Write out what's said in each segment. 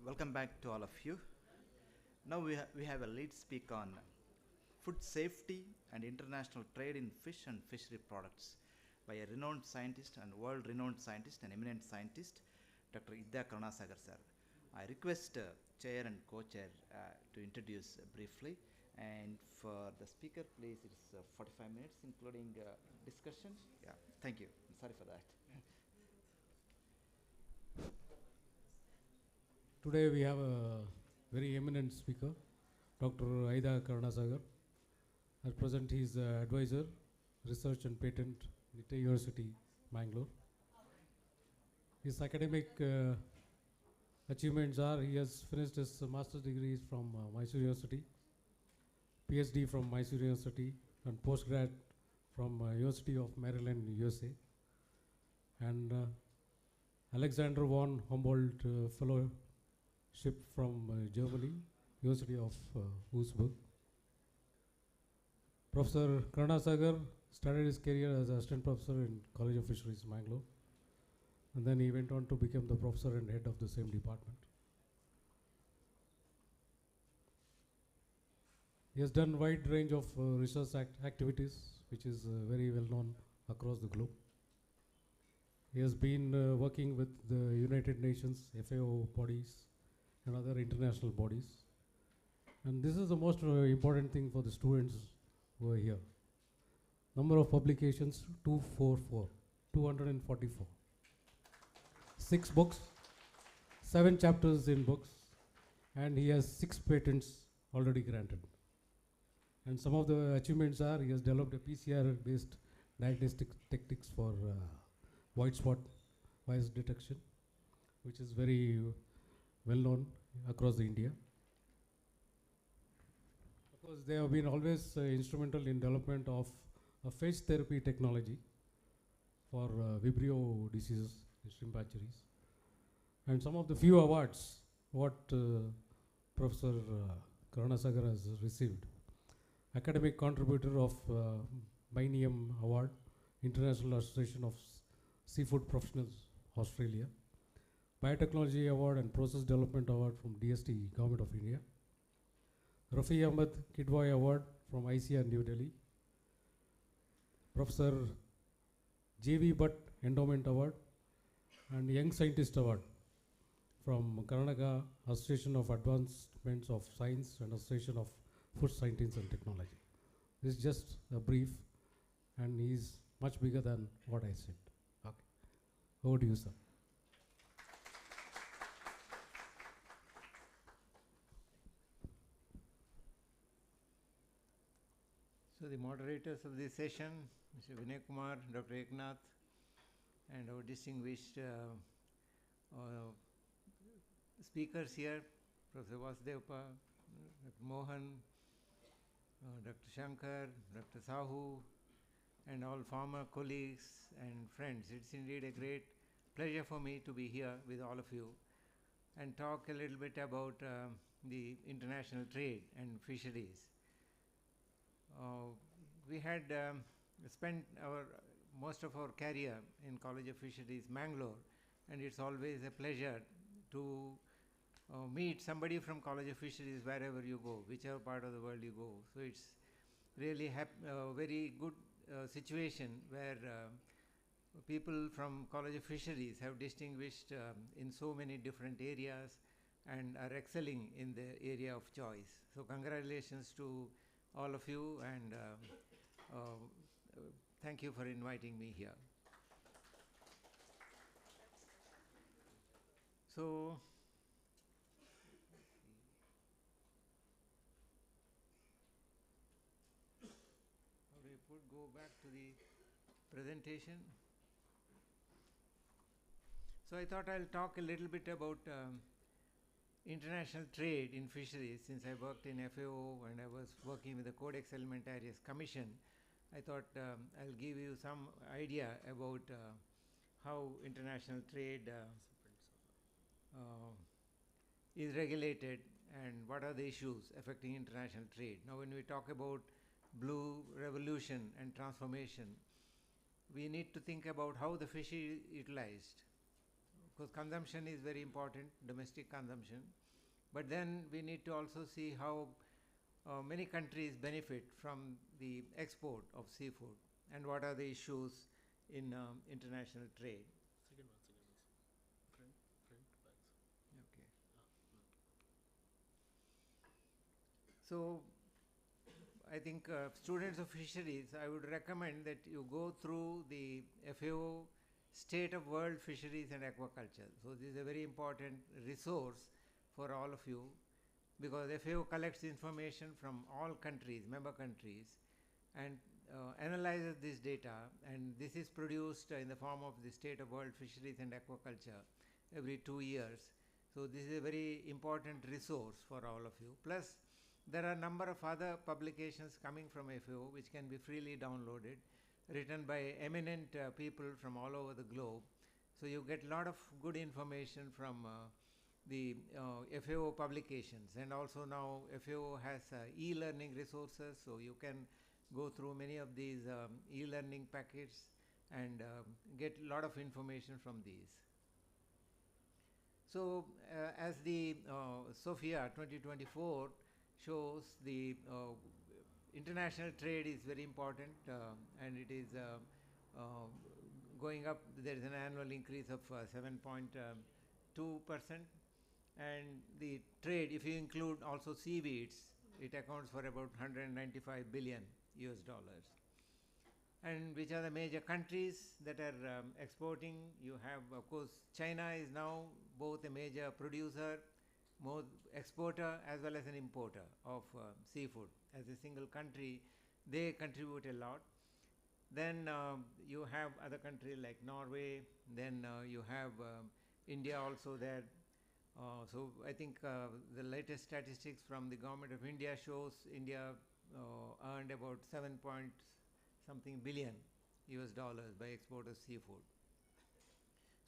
Welcome back to all of you. Now we have a lead speak on food safety and international trade in fish and fishery products by a renowned scientist and world-renowned scientist and eminent scientist, Dr. Kstacademy sir. I request chair and co-chair to introduce briefly, and for the speaker, please, it's 45 minutes, including discussion. Yeah, thank you. Sorry for that. Today we have a very eminent speaker, Dr. Aida Karnasagar. At present he is advisor, research and patent, Nite University, Bangalore. His academic achievements are he has finished his master's degrees from Mysore University, PhD from Mysore University, and postgrad from University of Maryland, USA, and Alexander von Humboldt Fellowship from Germany, University of Würzburg. Professor Karnasagar started his career as assistant professor in College of Fisheries, Bangalore, and then he went on to become the professor and head of the same department. He has done wide range of research activities, which is very well known across the globe. He has been working with the United Nations, FAO bodies, and other international bodies. And this is the most important thing for the students who are here. Number of publications, 244. 6 books, 7 chapters in books, and he has 6 patents already granted. And some of the achievements are he has developed a PCR-based diagnostic techniques for white spot virus detection, which is very well known across India. Of course, they have been always instrumental in development of a phage therapy technology for Vibrio diseases, shrimp hatcheries. And some of the few awards what Professor Karnasagar has received. Academic Contributor of Binium Award, International Association of Seafood Professionals, Australia. Biotechnology Award and Process Development Award from DST, Government of India. Rafi Ahmed Kidwai Award from ICR New Delhi. Professor J.V. Bhatt Endowment Award and Young Scientist Award from Karnataka Association of Advancements of Science and Association of Food Science and Technology. This is just a brief, and he is much bigger than what I said. Okay. Over to you, sir. So the moderators of this session, Mr. Vinay Kumar, Dr. Eknath, and our distinguished speakers here, Professor Vasudeva, Dr. Mohan, Dr. Shankar, Dr. Sahu, and all former colleagues and friends. It's indeed a great pleasure for me to be here with all of you and talk a little bit about the international trade and fisheries. We had spent most of our career in College of Fisheries, Bangalore, and it's always a pleasure to meet somebody from College of Fisheries wherever you go, whichever part of the world you go. So it's really a very good situation where people from College of Fisheries have distinguished in so many different areas and are excelling in the area of choice. So congratulations to all of you, and thank you for inviting me here. So, how do I go back to the presentation? So I thought I'll talk a little bit about international trade in fisheries. Since I worked in FAO and I was working with the Codex Alimentarius Commission, I thought I'll give you some idea about how international trade is regulated and what are the issues affecting international trade. Now, when we talk about blue revolution and transformation, we need to think about how the fish is utilized because consumption is very important, domestic consumption. But then we need to also see how many countries benefit from the export of seafood and what are the issues in international trade. Okay. So I think students of fisheries, I would recommend that you go through the FAO State of World Fisheries and Aquaculture. So this is a very important resource for all of you, because FAO collects information from all countries, member countries, and analyzes this data, and this is produced in the form of the State of World Fisheries and Aquaculture every 2 years. So this is a very important resource for all of you. Plus, there are a number of other publications coming from FAO which can be freely downloaded, written by eminent people from all over the globe. So you get a lot of good information from the FAO publications, and also now FAO has e-learning resources, so you can go through many of these e-learning packets and get a lot of information from these. So as the SOFIA 2024 shows, the international trade is very important, and it is going up. There is an annual increase of 7.2%, and the trade, if you include also seaweeds, it accounts for about 195 billion US dollars. And which are the major countries that are exporting? You have, of course, China is now both a major producer, more exporter, as well as an importer of seafood. As a single country, they contribute a lot. Then you have other countries like Norway, then you have India also there. So I think the latest statistics from the government of India shows India earned about 7-point-something billion US dollars by export of seafood.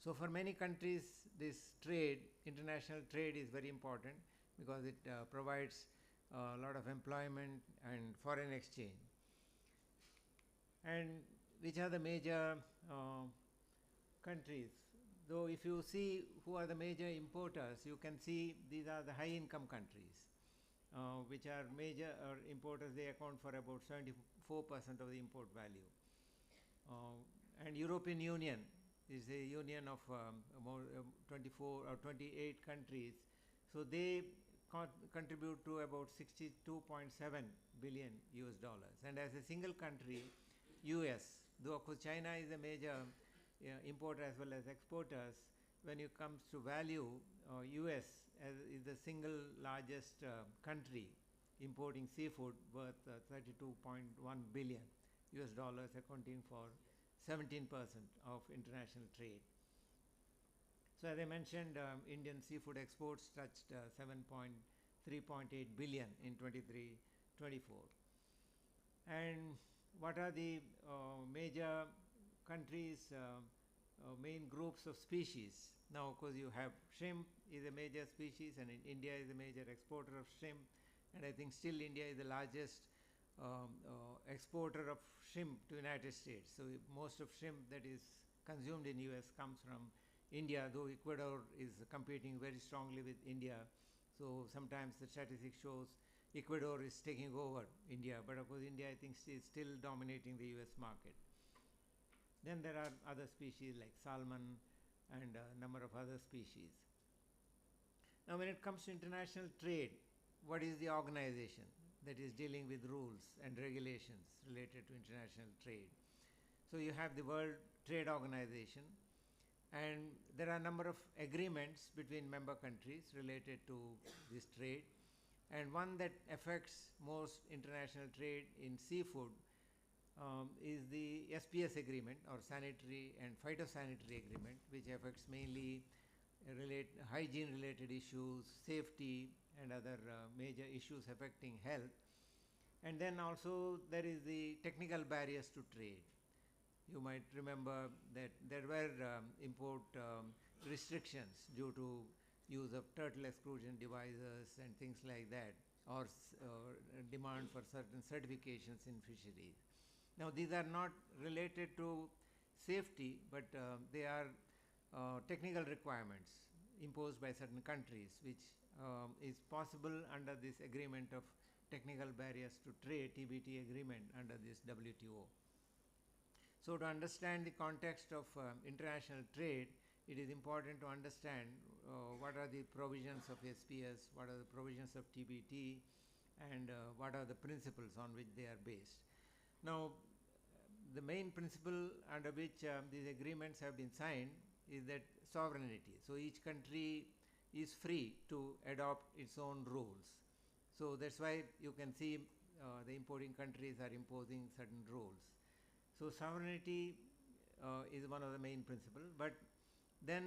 So for many countries, this trade, international trade, is very important because it provides a lot of employment and foreign exchange. And which are the major countries? Though if you see who are the major importers, you can see these are the high income countries, which are major importers. They account for about 74% of the import value. And European Union is a union of more 24 or 28 countries. So they contribute to about 62.7 billion US dollars. And as a single country, US, though of course China is a major importer as well as exporters, when it comes to value, US is the single largest country importing seafood worth 32.1 billion US dollars, accounting for 17% of international trade. So as I mentioned, Indian seafood exports touched 3.8 billion in 23-24. And what are the major countries, main groups of species? Now, of course, you have shrimp is a major species, and India is a major exporter of shrimp, and I think still India is the largest exporter of shrimp to United States. So most of shrimp that is consumed in US comes from India, though Ecuador is competing very strongly with India. So sometimes the statistic shows Ecuador is taking over India, but of course India, I think, is still dominating the US market. Then there are other species like salmon and a number of other species. Now when it comes to international trade, what is the organization that is dealing with rules and regulations related to international trade? So you have the World Trade Organization, and there are a number of agreements between member countries related to this trade. And one that affects most international trade in seafood is the SPS agreement, or sanitary and phytosanitary agreement, which affects mainly hygiene related issues, safety, and other major issues affecting health. And then also there is the technical barriers to trade. You might remember that there were import restrictions due to use of turtle exclusion devices and things like that, or demand for certain certifications in fisheries. Now these are not related to safety, but they are technical requirements imposed by certain countries, which is possible under this agreement of technical barriers to trade, TBT agreement, under this WTO. So to understand the context of international trade, it is important to understand what are the provisions of SPS, what are the provisions of TBT, and what are the principles on which they are based. Now, the main principle under which these agreements have been signed is that sovereignty. So each country is free to adopt its own rules. So that's why you can see the importing countries are imposing certain rules. So sovereignty is one of the main principles, but then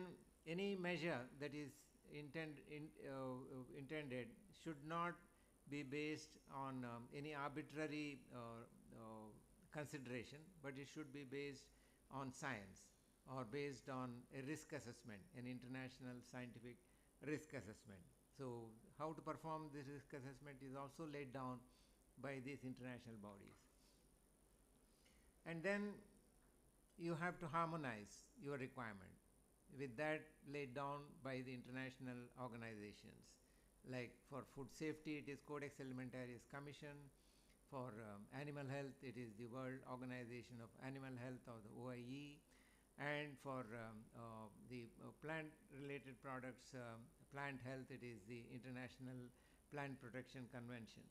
any measure that is intended should not be based on any arbitrary consideration, but it should be based on science or based on a risk assessment, an international scientific risk assessment. So how to perform this risk assessment is also laid down by these international bodies. And then you have to harmonize your requirement with that laid down by the international organizations. Like for food safety, it is Codex Alimentarius Commission. For animal health, it is the World Organization of Animal Health, or the OIE. And for the plant-related products, plant health, it is the International Plant Protection Convention.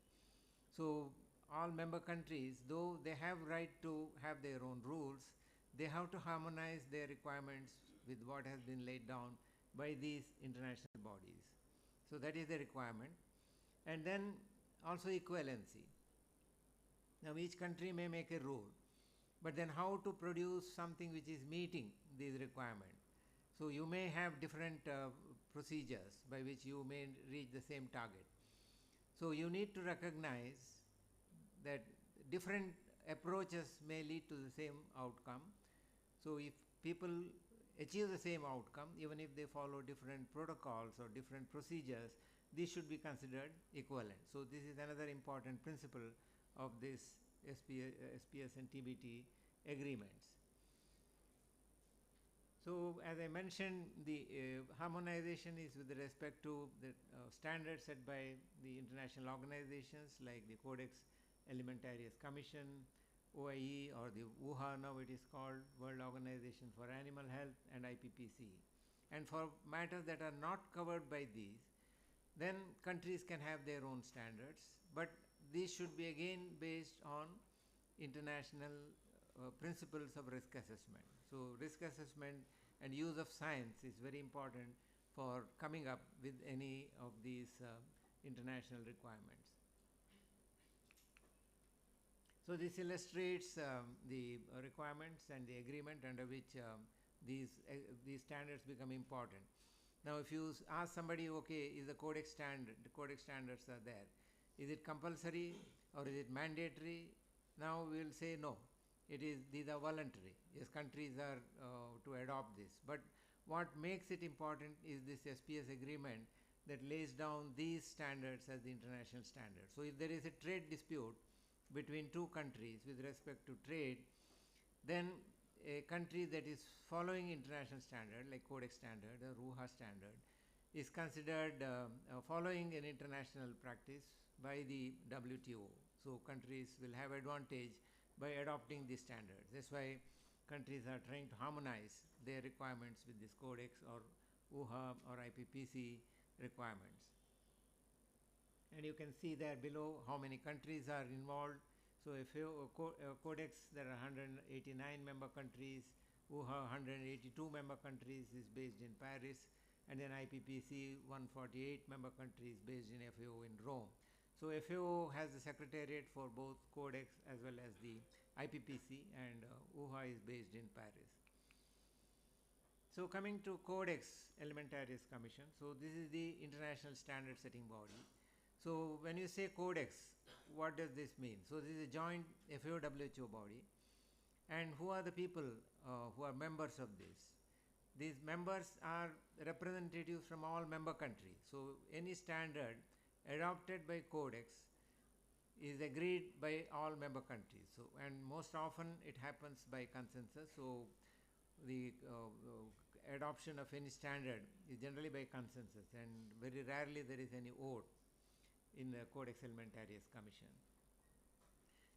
So all member countries, though they have right to have their own rules, they have to harmonize their requirements with what has been laid down by these international bodies. So that is the requirement. And then also equivalency. Now each country may make a rule, but then how to produce something which is meeting these requirements. So you may have different procedures by which you may reach the same target. So you need to recognize that different approaches may lead to the same outcome. So if people achieve the same outcome, even if they follow different protocols or different procedures, these should be considered equivalent. So this is another important principle of this SPS and TBT agreements. So as I mentioned, the harmonization is with respect to the standards set by the international organizations like the Codex Alimentarius Commission, OIE, or the WUHA now it is called, World Organization for Animal Health, and IPPC. And for matters that are not covered by these, then countries can have their own standards, but these should be again based on international principles of risk assessment. So risk assessment and use of science is very important for coming up with any of these international requirements. So this illustrates the requirements and the agreement under which these standards become important. Now if you ask somebody, okay, is the codex standards are there, is it compulsory or is it mandatory? Now we will say no, these are voluntary. Yes, countries are to adopt this, but what makes it important is this SPS agreement that lays down these standards as the international standards. So if there is a trade dispute between two countries with respect to trade, then a country that is following international standard like Codex standard or WUHA standard is considered following an international practice by the WTO. So countries will have advantage by adopting these standards. That's why countries are trying to harmonize their requirements with this Codex or WUHA or IPPC requirements. And you can see there below how many countries are involved. So if Codex, there are 189 member countries, WUHA 182 member countries is based in Paris, and then IPPC 148 member countries based in FAO in Rome. So FAO has the secretariat for both Codex as well as the IPPC, and WUHA is based in Paris. So coming to Codex Alimentarius Commission, so this is the international standard setting body. So when you say Codex, what does this mean? So this is a joint FAO-WHO body, and who are the people who are members of this? These members are representatives from all member countries. So any standard adopted by Codex is agreed by all member countries. So, and most often it happens by consensus. So the adoption of any standard is generally by consensus, and very rarely there is any vote in the Codex Alimentarius Commission.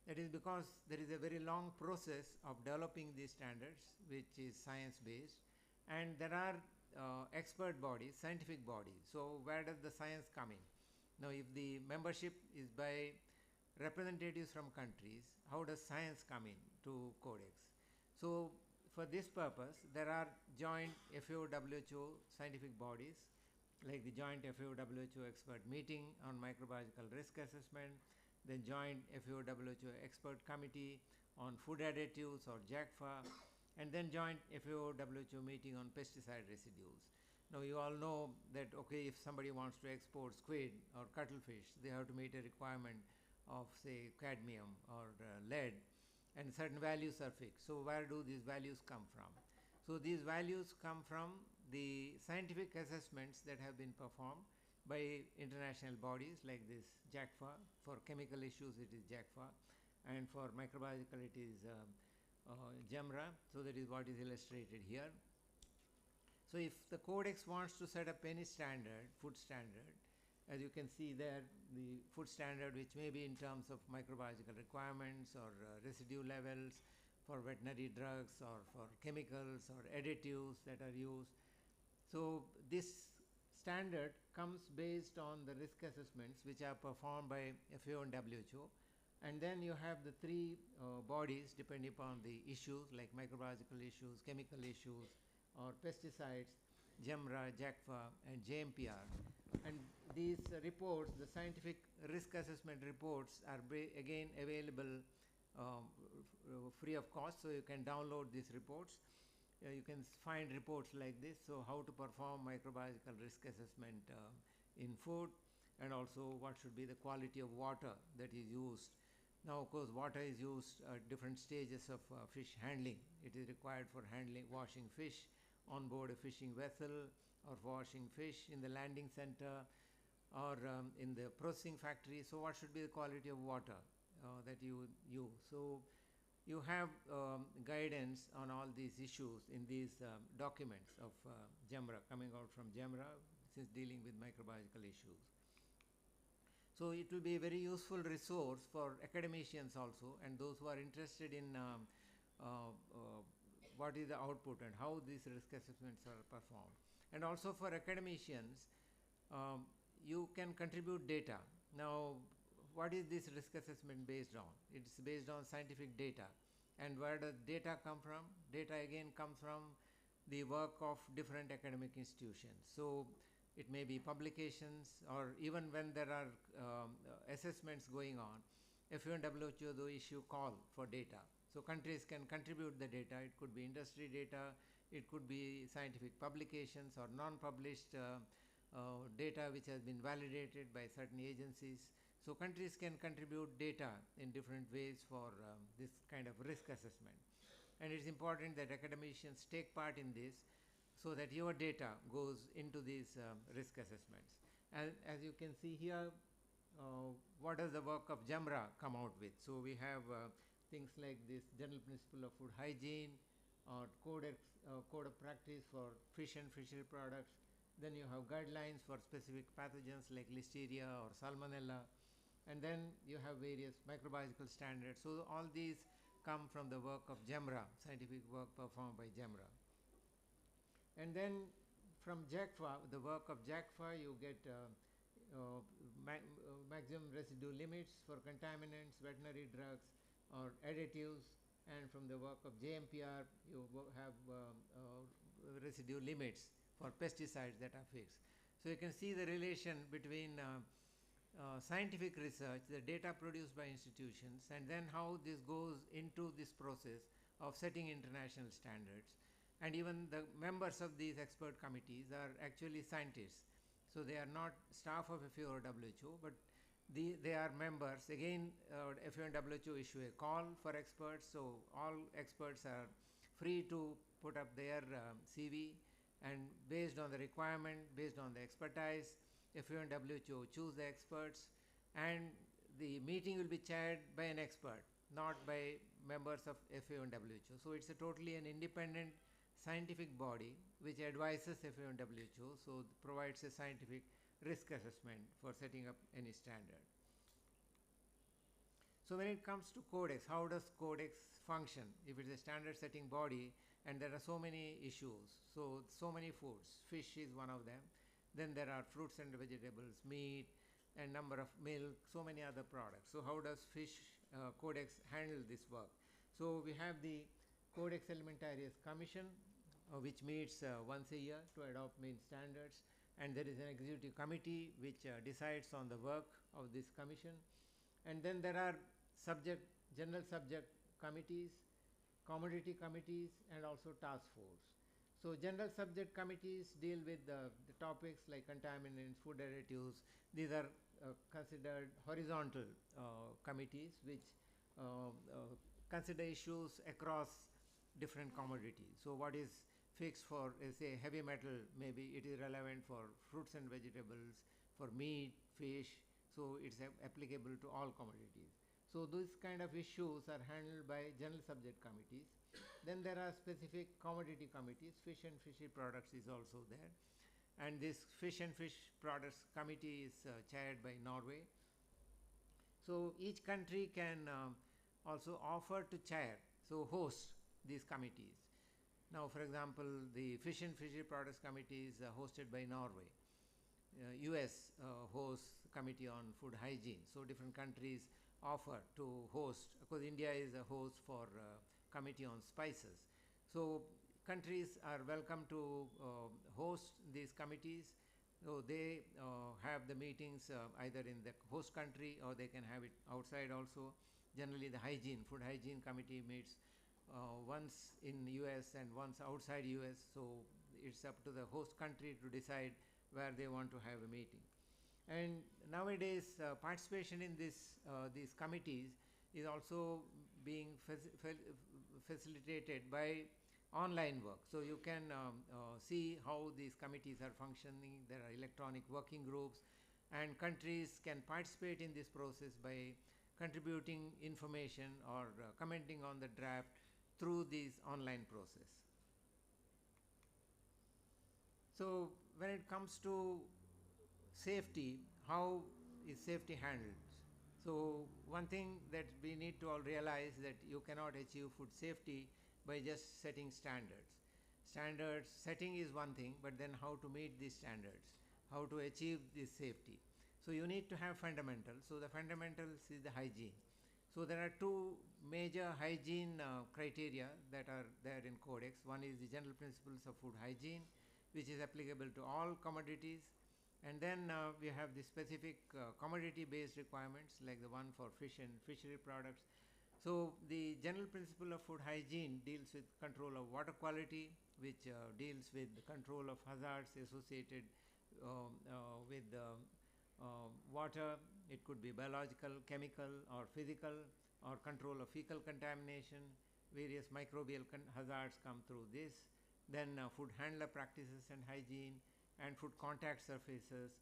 That is because there is a very long process of developing these standards, which is science-based, and there are expert bodies, scientific bodies. So where does the science come in? Now, if the membership is by representatives from countries, how does science come in to Codex? So for this purpose, there are joint FAO-WHO scientific bodies, like the joint FAO-WHO expert meeting on microbiological risk assessment, the joint FAO-WHO expert committee on food additives or JACFA, and then joint FAO-WHO meeting on pesticide residues. Now you all know that, okay, if somebody wants to export squid or cuttlefish, they have to meet a requirement of, say, cadmium or lead, and certain values are fixed. So where do these values come from? So these values come from the scientific assessments that have been performed by international bodies like this JACFA. For chemical issues it is JACFA, and for microbiological it is GEMRA. So that is what is illustrated here. So if the Codex wants to set up any standard, food standard, as you can see there, the food standard, which may be in terms of microbiological requirements or residue levels for veterinary drugs or for chemicals or additives that are used. So this standard comes based on the risk assessments which are performed by FAO and WHO, and then you have the three bodies depending upon the issues like microbiological issues, chemical issues, or pesticides, GEMRA, JACFA, and JMPR. And these reports, the scientific risk assessment reports, are again available free of cost, so you can download these reports. You can find reports like this, so how to perform microbiological risk assessment in food, and also what should be the quality of water that is used. Now, of course, water is used at different stages of fish handling. It is required for handling, washing fish on board a fishing vessel, or washing fish in the landing center, or in the processing factory. So what should be the quality of water that you use? So you have guidance on all these issues in these documents of GEMRA, coming out from GEMRA, since dealing with microbiological issues. So it will be a very useful resource for academicians also, and those who are interested in what is the output and how these risk assessments are performed. And also for academicians, you can contribute data. Now, what is this risk assessment based on? It's based on scientific data. And where does data come from? Data again comes from the work of different academic institutions. So it may be publications, or even when there are assessments going on, FAO and WHO do issue call for data. So countries can contribute the data. It could be industry data, it could be scientific publications or non-published data which has been validated by certain agencies. So countries can contribute data in different ways for this kind of risk assessment. And it's important that academicians take part in this, so that your data goes into these risk assessments. And as you can see here, what does the work of GEMRA come out with? So we have things like this general principle of food hygiene, or code of practice for fish and fishery products. Then you have guidelines for specific pathogens like Listeria or Salmonella. And then you have various microbiological standards. So all these come from the work of GEMRA, scientific work performed by GEMRA. And then from JACFA, the work of JACFA, you get maximum residue limits for contaminants, veterinary drugs, or additives. And from the work of JMPR, you have residue limits for pesticides that are fixed. So you can see the relation between scientific research, the data produced by institutions, and then how this goes into this process of setting international standards. And even the members of these expert committees are actually scientists. So they are not staff of FAO or WHO, but they are members. Again, FAO and WHO issue a call for experts, so all experts are free to put up their CV, and based on the requirement, based on the expertise, FAO and WHO choose the experts, and the meeting will be chaired by an expert, not by members of FAO and WHO. So it's a totally an independent scientific body which advises FAO and WHO, so provides a scientific risk assessment for setting up any standard. So when it comes to Codex, how does Codex function? If it's a standard setting body and there are so many issues, so many foods, fish is one of them, then there are fruits and vegetables, meat, and number of milk, so many other products. So how does fish Codex handle this work? So we have the Codex Alimentarius Commission, which meets once a year to adopt main standards, and there is an executive committee which decides on the work of this commission. And then there are general subject committees, commodity committees, and also task force. So general subject committees deal with the topics like contaminants, food additives. These are considered horizontal committees which consider issues across different commodities. So what is fixed for, say, heavy metal, maybe it is relevant for fruits and vegetables, for meat, fish, so it's applicable to all commodities. So these kind of issues are handled by general subject committees. Then there are specific commodity committees. Fish and fishery products is also there. And this fish and fish products committee is chaired by Norway. So each country can also offer to chair, so host these committees. Now, for example, the fish and fishery products committee is hosted by Norway. US hosts committee on food hygiene. So different countries offer to host, because India is a host for committee on spices. So countries are welcome to host these committees. So they have the meetings either in the host country or they can have it outside also. Generally the food hygiene committee meets once in US and once outside US. So it's up to the host country to decide where they want to have a meeting. And nowadays participation in these committees is also being facilitated by online work. So you can see how these committees are functioning. There are electronic working groups, and countries can participate in this process by contributing information or commenting on the draft through this online process. So when it comes to safety, how is safety handled? So one thing that we need to all realize that you cannot achieve food safety by just setting standards. Standards setting is one thing, but then how to meet these standards, how to achieve this safety. So you need to have fundamentals. So the fundamentals is the hygiene. So there are two major hygiene criteria that are there in Codex. One is the general principles of food hygiene, which is applicable to all commodities. And then we have the specific commodity-based requirements like the one for fish and fishery products. So the general principle of food hygiene deals with control of water quality, which deals with the control of hazards associated with water. It could be biological, chemical, or physical, or control of fecal contamination. Various microbial hazards come through this. Then food handler practices and hygiene, and food contact surfaces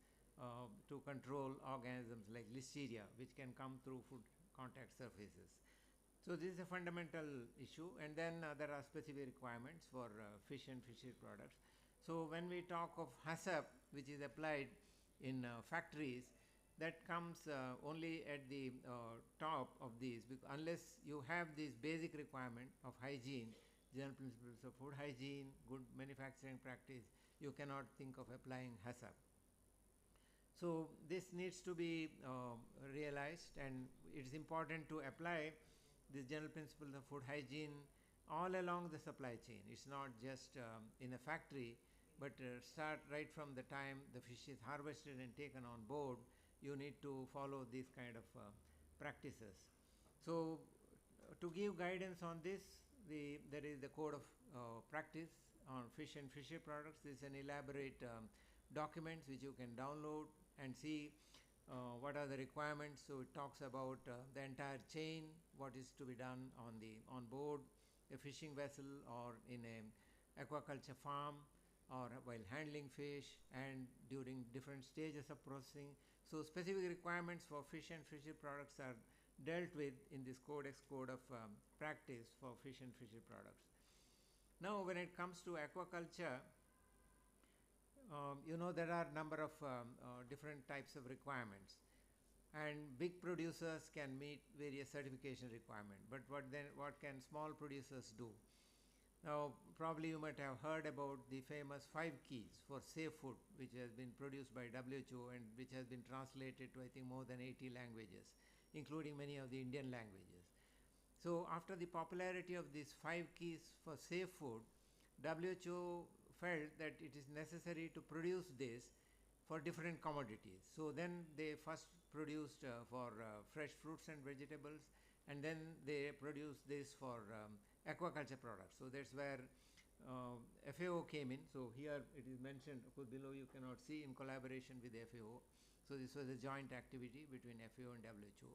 to control organisms like listeria, which can come through food contact surfaces. So this is a fundamental issue. And then there are specific requirements for fish and fishery products. So when we talk of HACCP, which is applied in factories, that comes only at the top of these, because unless you have this basic requirement of hygiene, general principles of food hygiene, good manufacturing practice, you cannot think of applying HACCP. So this needs to be realized, and it is important to apply these general principles of food hygiene all along the supply chain. It's not just in a factory, but start right from the time the fish is harvested and taken on board. You need to follow these kind of practices. So to give guidance on this, there is the code of practice on fish and fishery products. This is an elaborate document which you can download and see what are the requirements. So it talks about the entire chain, what is to be done on board a fishing vessel or in a aquaculture farm, or while handling fish and during different stages of processing. So specific requirements for fish and fishery products are dealt with in this Codex code of practice for fish and fishery products. Now when it comes to aquaculture, you know, there are number of different types of requirements, and big producers can meet various certification requirements. But what can small producers do? Now, probably you might have heard about the famous 5 keys for safe food, which has been produced by WHO and which has been translated to, I think, more than 80 languages, including many of the Indian languages. So after the popularity of these 5 keys for safe food, WHO felt that it is necessary to produce this for different commodities. So then they first produced for fresh fruits and vegetables, and then they produced this for aquaculture products. So that's where FAO came in. So here it is mentioned, of course below you cannot see, in collaboration with FAO. So this was a joint activity between FAO and WHO.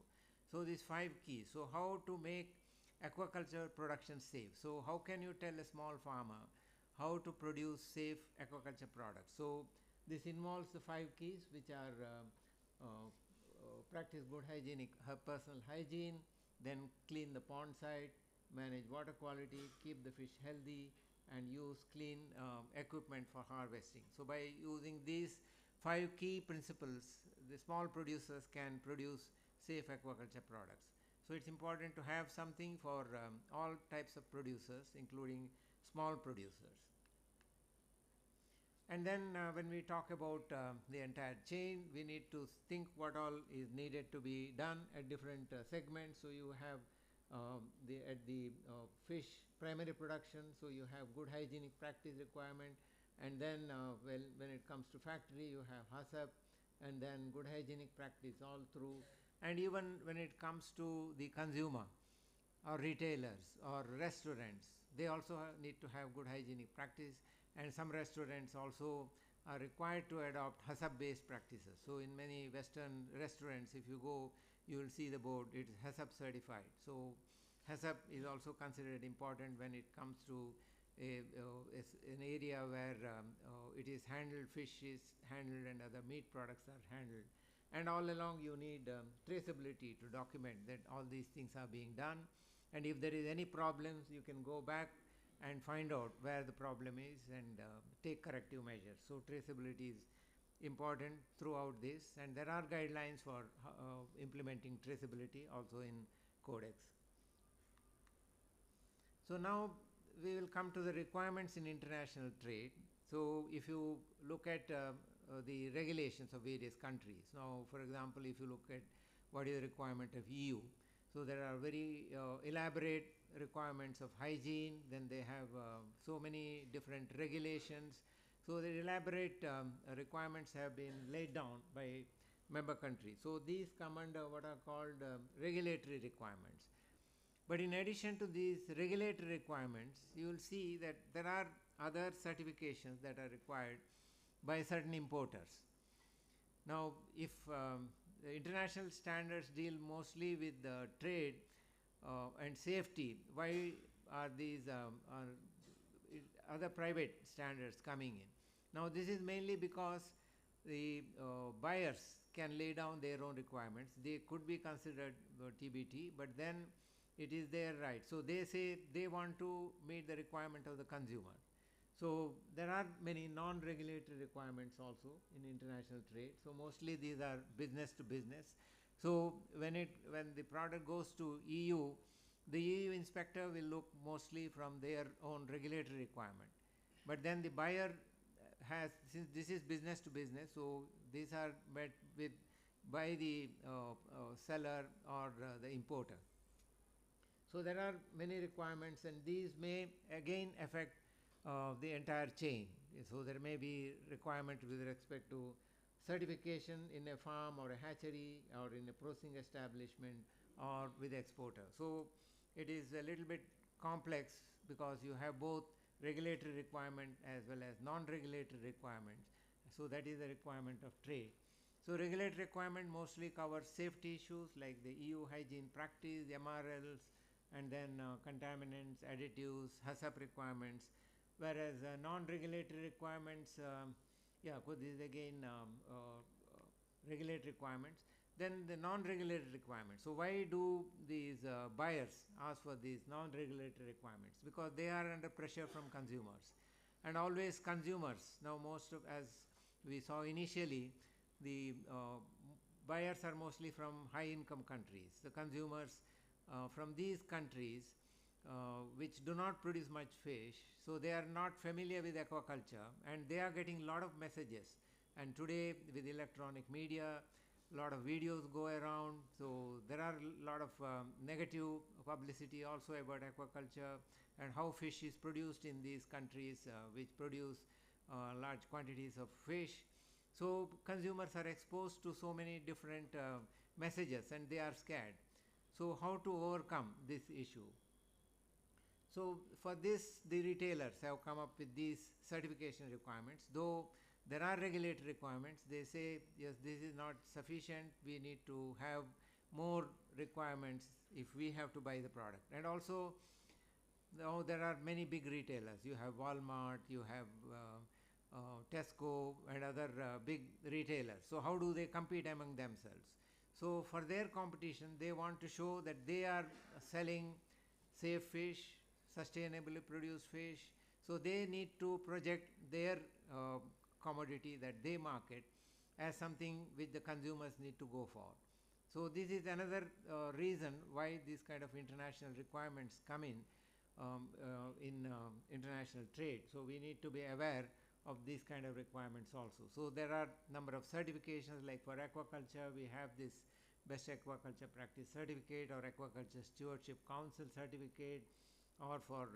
So these 5 keys. So how to make aquaculture production safe? So how can you tell a small farmer how to produce safe aquaculture products? So this involves the 5 keys, which are practice good hygienic personal hygiene, then clean the pond site, manage water quality, keep the fish healthy, and use clean equipment for harvesting. So by using these 5 key principles, the small producers can produce safe aquaculture products. So it's important to have something for all types of producers, including small producers. And then when we talk about the entire chain, we need to think what all is needed to be done at different segments. So you have at the fish primary production, so you have good hygienic practice requirement, and then when it comes to factory, you have HACCP, and then good hygienic practice all through. And even when it comes to the consumer or retailers or restaurants, they also need to have good hygienic practice, and some restaurants also are required to adopt HACCP-based practices. So in many Western restaurants, if you go, you will see the board, it is HACCP certified. So HACCP is also considered important when it comes to an area where it is handled, fish is handled, and other meat products are handled. And all along you need traceability to document that all these things are being done. And if there is any problems, you can go back and find out where the problem is and take corrective measures. So traceability is important throughout this, and there are guidelines for implementing traceability also in Codex. So now we will come to the requirements in international trade. So if you look at the regulations of various countries. Now, for example, if you look at what is the requirement of EU, so there are very elaborate requirements of hygiene, then they have so many different regulations. So the elaborate requirements have been laid down by member countries. So these come under what are called regulatory requirements. But in addition to these regulatory requirements, you will see that there are other certifications that are required by certain importers. Now, if the international standards deal mostly with trade and safety, why are these other private standards coming in? Now, this is mainly because the buyers can lay down their own requirements. They could be considered TBT, but then it is their right. So they say they want to meet the requirement of the consumer. So there are many non-regulatory requirements also in international trade. So mostly these are business to business. So when the product goes to EU, the EU inspector will look mostly from their own regulatory requirement. But then the buyer has, since this is business to business, so these are met with by the seller or the importer. So there are many requirements, and these may again affect the entire chain. So there may be requirement with respect to certification in a farm or a hatchery or in a processing establishment or with exporter. So it is a little bit complex because you have both regulatory requirement as well as non-regulatory requirements. So that is the requirement of trade. So regulatory requirement mostly covers safety issues like the EU hygiene practice, MRLs, and then contaminants, additives, HACCP requirements. Whereas non-regulatory requirements, this is again regulatory requirements. Then the non-regulatory requirements. So why do these buyers ask for these non-regulatory requirements? Because they are under pressure from consumers. and always consumers. Now most of, as we saw initially, the buyers are mostly from high income countries. The consumers from these countries which do not produce much fish, so they are not familiar with aquaculture, and they are getting a lot of messages. And today with electronic media, a lot of videos go around, so there are a lot of negative publicity also about aquaculture and how fish is produced in these countries which produce large quantities of fish. So consumers are exposed to so many different messages and they are scared. So how to overcome this issue? So for this, the retailers have come up with these certification requirements. Though there are regulatory requirements, they say, yes, this is not sufficient, we need to have more requirements if we have to buy the product. And also, now there are many big retailers. You have Walmart, you have Tesco and other big retailers. So how do they compete among themselves? So for their competition, they want to show that they are selling safe fish, sustainably produced fish. So they need to project their commodity that they market as something which the consumers need to go for. So this is another reason why these kind of international requirements come in international trade. So we need to be aware of these kind of requirements also. So there are number of certifications, like for aquaculture we have this Best Aquaculture Practice Certificate or Aquaculture Stewardship Council Certificate, or for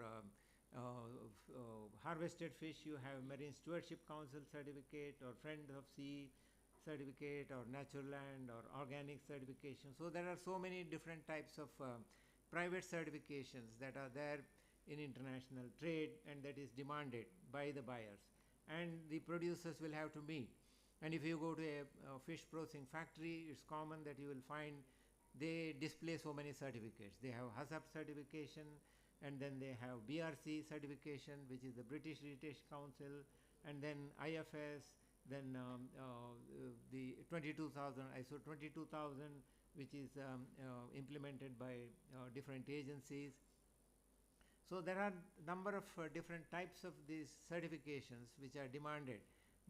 harvested fish you have Marine Stewardship Council Certificate or Friend of Sea Certificate or Natural Land or Organic Certification. So there are so many different types of private certifications that are there in international trade and that is demanded by the buyers, and the producers will have to meet. And if you go to a fish processing factory, it's common that you will find they display so many certificates. They have HACCP certification, and then they have BRC certification, which is the British Retail Council, and then IFS, then the 22,000, ISO 22,000, which is implemented by different agencies. So there are number of different types of these certifications which are demanded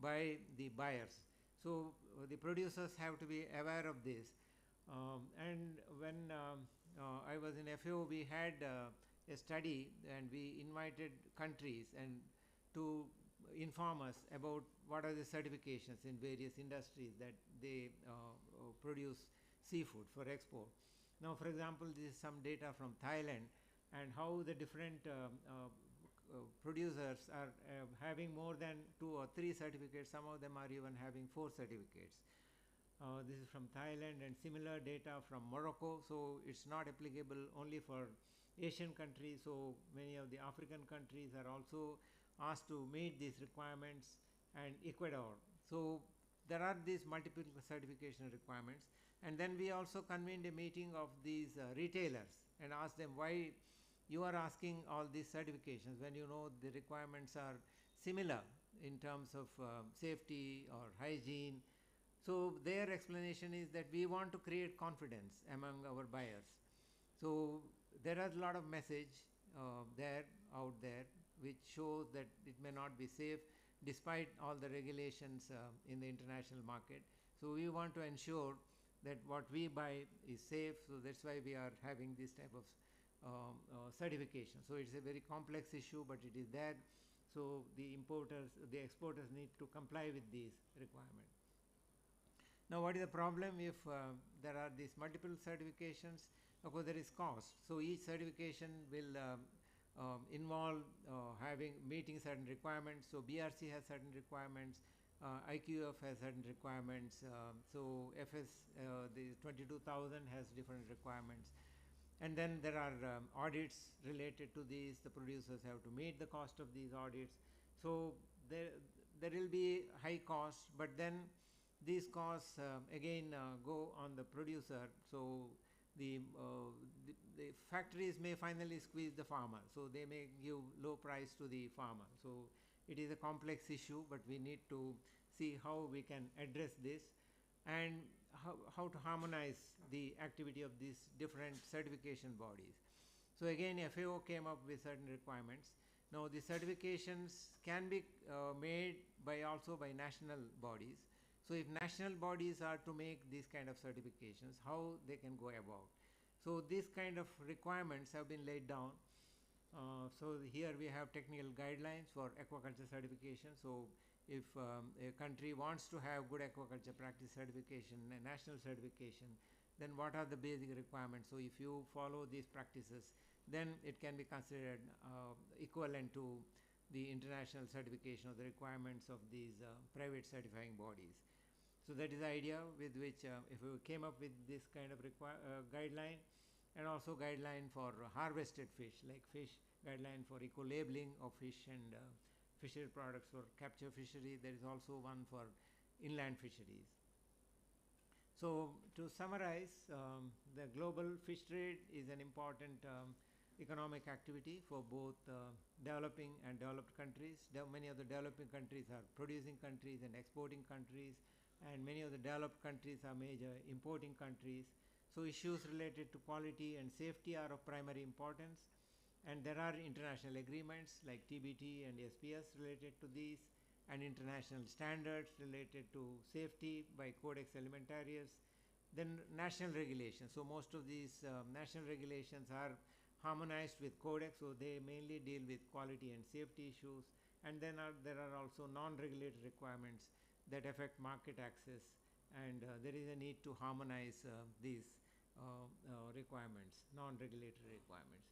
by the buyers. So the producers have to be aware of this. And when I was in FAO, we had a study, and we invited countries and to inform us about what are the certifications in various industries that they produce seafood for export. Now, for example, this is some data from Thailand, and how the different producers are having more than 2 or 3 certificates. Some of them are even having 4 certificates. This is from Thailand, and similar data from Morocco. So it's not applicable only for Asian countries. So many of the African countries are also asked to meet these requirements, and Ecuador. So there are these multiple certification requirements. And then we also convened a meeting of these retailers and asked them, why you are asking all these certifications when you know the requirements are similar in terms of safety or hygiene. So their explanation is that we want to create confidence among our buyers. So there are a lot of message out there which shows that it may not be safe despite all the regulations in the international market. So we want to ensure that what we buy is safe. So that's why we are having this type of certification. So it's a very complex issue, but it is there. So the exporters need to comply with these requirements. Now, what is the problem if there are these multiple certifications? Of course, there is cost. So each certification will involve meeting certain requirements. So BRC has certain requirements. IQF has certain requirements. So FS, the 22,000 has different requirements. And then there are audits related to these. The producers have to meet the cost of these audits. So there will be high costs, but then these costs again go on the producer. So the factories may finally squeeze the farmer. So they may give low price to the farmer. So it is a complex issue, but we need to see how we can address this, and how to harmonize the activity of these different certification bodies. So again, FAO came up with certain requirements. Now the certifications can be made by also by national bodies. So if national bodies are to make these kind of certifications, how they can go about? So these kind of requirements have been laid down. So here we have technical guidelines for aquaculture certification. So if a country wants to have good aquaculture practice certification, a national certification, then what are the basic requirements? So if you follow these practices, then it can be considered equivalent to the international certification of the requirements of these private certifying bodies. So that is the idea with which if we came up with this kind of guideline, and also guideline for harvested fish, like fish guideline for eco-labeling of fish and fishery products for capture fishery. There is also one for inland fisheries. So to summarize, the global fish trade is an important economic activity for both developing and developed countries. Many of the developing countries are producing countries and exporting countries, and many of the developed countries are major importing countries. So issues related to quality and safety are of primary importance, and there are international agreements like TBT and SPS related to these, and international standards related to safety by Codex Alimentarius. Then national regulations. So most of these national regulations are harmonized with Codex, so they mainly deal with quality and safety issues. And then there are also non-regulatory requirements that affect market access, and there is a need to harmonize these requirements, non-regulatory requirements.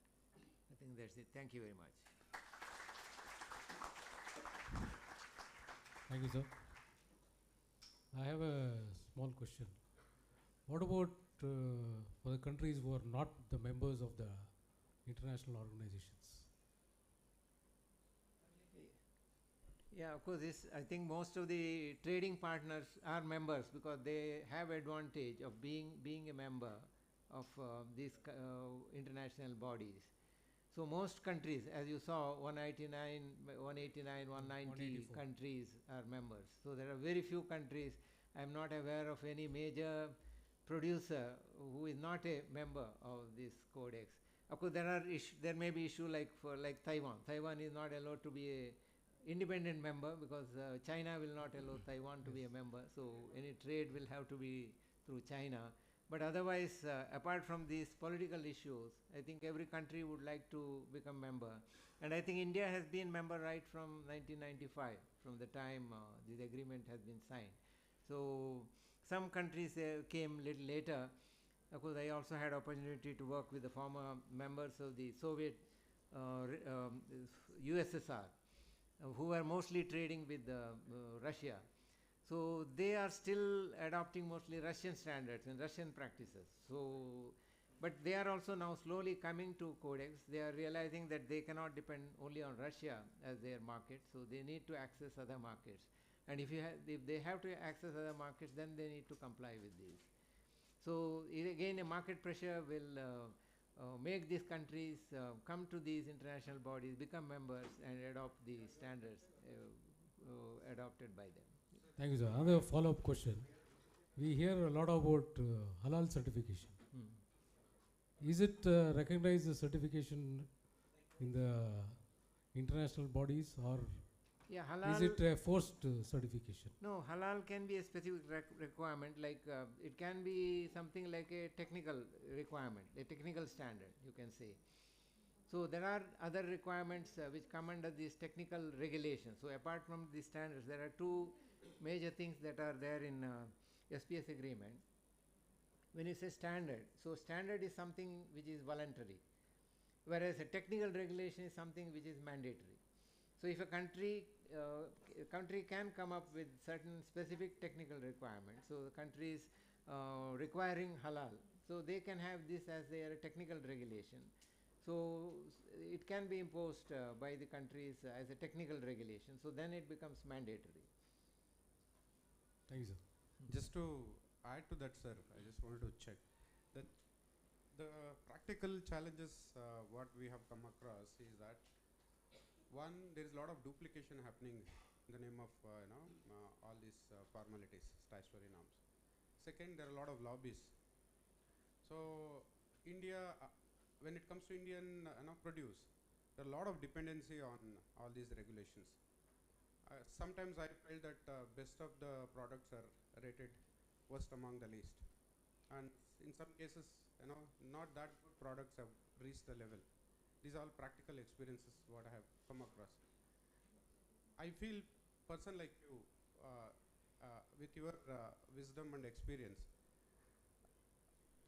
I think that's it. Thank you very much. Thank you, sir. I have a small question. What about for the countries who are not the members of the international organizations? Yeah, of course, I think most of the trading partners are members because they have advantage of being a member of these international bodies. So most countries, as you saw, 189, 190 countries are members. So there are very few countries. I am not aware of any major producer who is not a member of this codex. Of course, there may be issue like Taiwan. Taiwan is not allowed to be a independent member because China will not allow Taiwan to be a member. So any trade will have to be through China. But otherwise, apart from these political issues, I think every country would like to become member. And I think India has been member right from 1995, from the time this agreement has been signed. So some countries came little later. Of course, I also had opportunity to work with the former members of the Soviet USSR, who were mostly trading with Russia. So they are still adopting mostly Russian standards and Russian practices. So, but they are also now slowly coming to Codex. They are realizing that they cannot depend only on Russia as their market. So they need to access other markets. And if they have to access other markets, then they need to comply with these. So again, a market pressure will make these countries come to these international bodies, become members, and adopt the standards adopted by them. Thank you, sir. Another follow-up question. We hear a lot about halal certification. Is it recognized as certification in the international bodies, or yeah, halal, is it a forced certification? No, halal can be a specific requirement, like it can be something like a technical requirement, a technical standard, you can say. So there are other requirements which come under these technical regulations. So apart from these standards, there are two major things that are there in SPS agreement. When you say standard, so standard is something which is voluntary, whereas a technical regulation is something which is mandatory. So if a country can come up with certain specific technical requirements, so the countries requiring halal, so they can have this as their technical regulation. So it can be imposed by the countries as a technical regulation. So then it becomes mandatory. Thank you, sir. Just to add to that, sir, I just wanted to check that the practical challenges what we have come across is that one, there is a lot of duplication happening in the name of all these formalities, statutory norms. Second, there are a lot of lobbies. So India, when it comes to Indian produce, there are a lot of dependency on all these regulations. Sometimes I felt that best of the products are rated worst among the least, and in some cases, not that good products have reached the level. These are all practical experiences what I have come across. I feel person like you, with your wisdom and experience,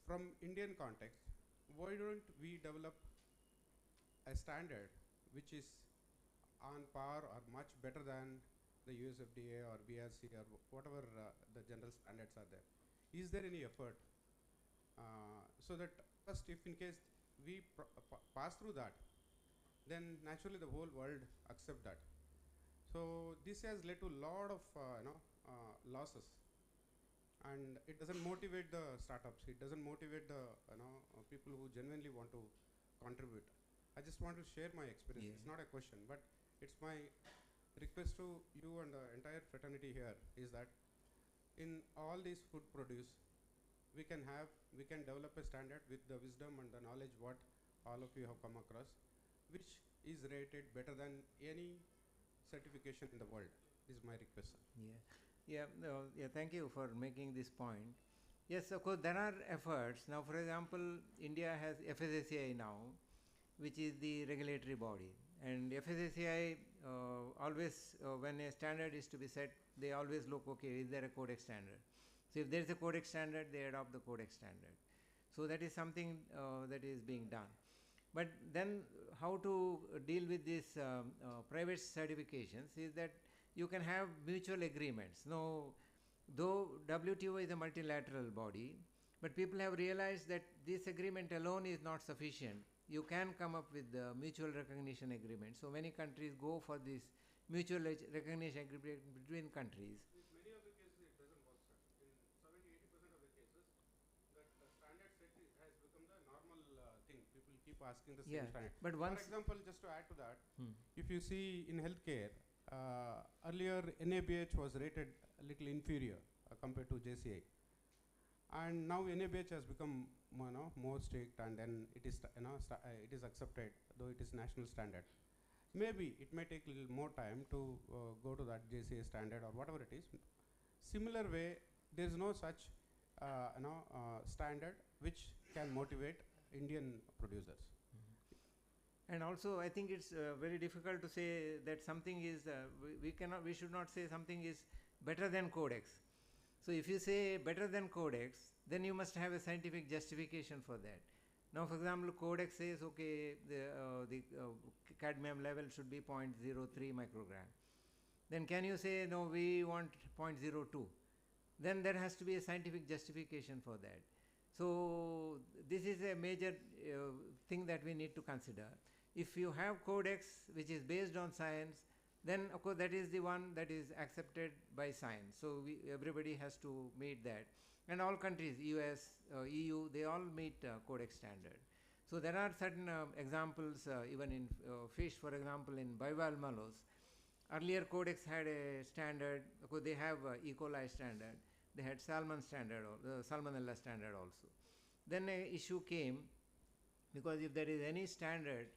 from Indian context, why don't we develop a standard which is on par or much better than the USFDA or BRC or whatever the general standards are there? Is there any effort so that first, if in case we pass through that, then naturally the whole world accept that. So this has led to a lot of losses, and it doesn't motivate the startups. It doesn't motivate the people who genuinely want to contribute. I just want to share my experience. Yeah. It's not a question, but it's my request to you and the entire fraternity here is that in all these food produce, we can develop a standard with the wisdom and the knowledge what all of you have come across, which is rated better than any certification in the world. This is my request, sir. Thank you for making this point. Yes, of course, there are efforts. Now, for example, India has FSSAI now, which is the regulatory body. And FSSAI always, when a standard is to be set, they always look, okay, is there a codex standard? So if there is a codex standard, they adopt the codex standard. So that is something that is being done. But then how to deal with these private certifications is that you can have mutual agreements. Now, though WTO is a multilateral body, but people have realized that this agreement alone is not sufficient. You can come up with the mutual recognition agreement. So many countries go for this mutual recognition agreement between countries. In many of the cases, it doesn't work, sir. In 70–80% of the cases, that standard set has become the normal thing. People keep asking the same standard. But For example, just to add to that, if you see in healthcare, earlier NABH was rated a little inferior compared to JCI, and now NABH has become more strict, and then it is it is accepted, though it is national standard. Maybe it may take a little more time to go to that JCI standard or whatever it is. Similar way, there is no such standard which can motivate Indian producers. And also, I think it's very difficult to say that something is, we should not say something is better than codex. So if you say better than codex, then you must have a scientific justification for that. Now, for example, codex says, okay, the cadmium level should be 0.03 microgram. Then can you say, no, we want 0.02? Then there has to be a scientific justification for that. So this is a major thing that we need to consider. If you have codex which is based on science, then of course that is the one that is accepted by science. So everybody has to meet that. And all countries, US, EU, they all meet codex standard. So there are certain examples, even in fish, for example, in bivalve mallows. Earlier codex had a standard, of course they have E. coli standard, they had salmon standard, salmonella standard also. Then an issue came, because if there is any standard,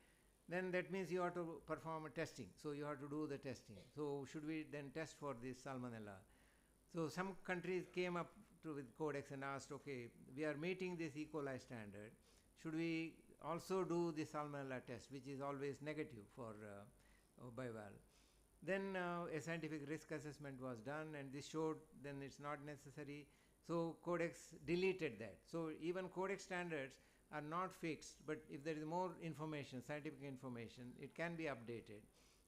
then that means you have to perform a testing. So you have to do the testing. So should we then test for this salmonella? So some countries came up with codex and asked, okay, we are meeting this E. coli standard. Should we also do the salmonella test, which is always negative for bivalve? Then a scientific risk assessment was done, and this showed then it's not necessary. So codex deleted that. So even codex standards are not fixed, but if there is more information, scientific information, it can be updated.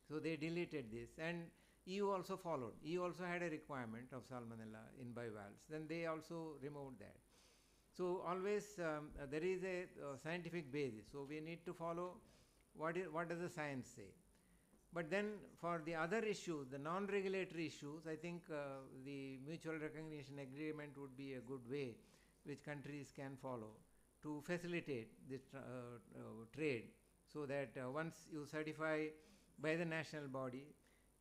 So they deleted this, and EU also followed. EU also had a requirement of salmonella in bivalves. Then they also removed that. So always there is a scientific basis. So we need to follow what does the science say. But then for the other issues, the non-regulatory issues, I think the mutual recognition agreement would be a good way which countries can follow to facilitate this trade, so that once you certify by the national body,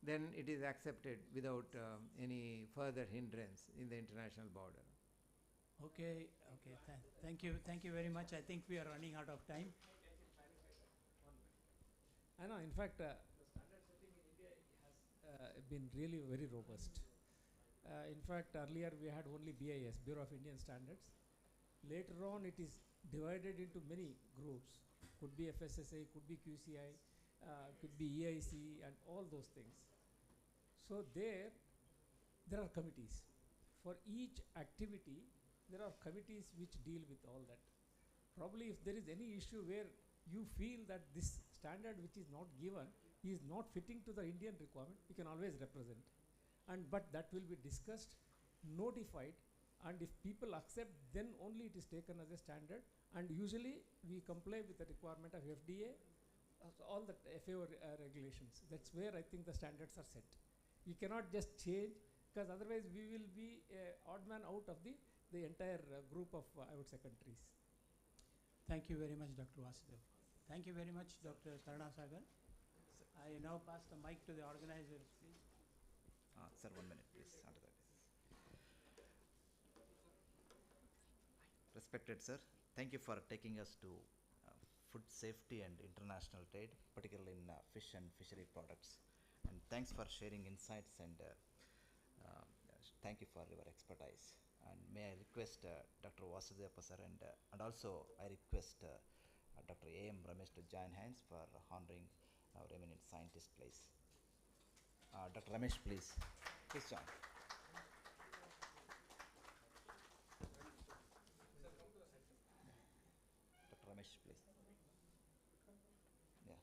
then it is accepted without any further hindrance in the international border. Okay, thank you very much. I think we are running out of time. I know, in fact, the standard setting in India has been really very robust. In fact, earlier we had only BIS, Bureau of Indian Standards. Later on, it is divided into many groups. Could be FSSA, could be QCI, could be EIC, and all those things. So there are committees. For each activity, there are committees which deal with all that. Probably if there is any issue where you feel that this standard which is not given is not fitting to the Indian requirement, you can always represent. But that will be discussed, notified, and if people accept, then only it is taken as a standard. And usually we comply with the requirement of FDA, all the FAO regulations. That's where I think the standards are set. We cannot just change, because otherwise we will be odd man out of the entire group of, I would say, countries. Thank you very much, Dr. Vasudev. Thank you very much, Dr. Karnasagar. I now pass the mic to the organizers, please. Sir, 1 minute, please. After that. Respected sir, thank you for taking us to food safety and international trade, particularly in fish and fishery products. And thanks for sharing insights and thank you for your expertise. And may I request Dr. Vasudeva sir and also I request Dr. A.M. Ramesh to join hands for honoring our eminent scientist, please. Dr. Ramesh, please. Please join. Dr. Ramesh, please. Yeah.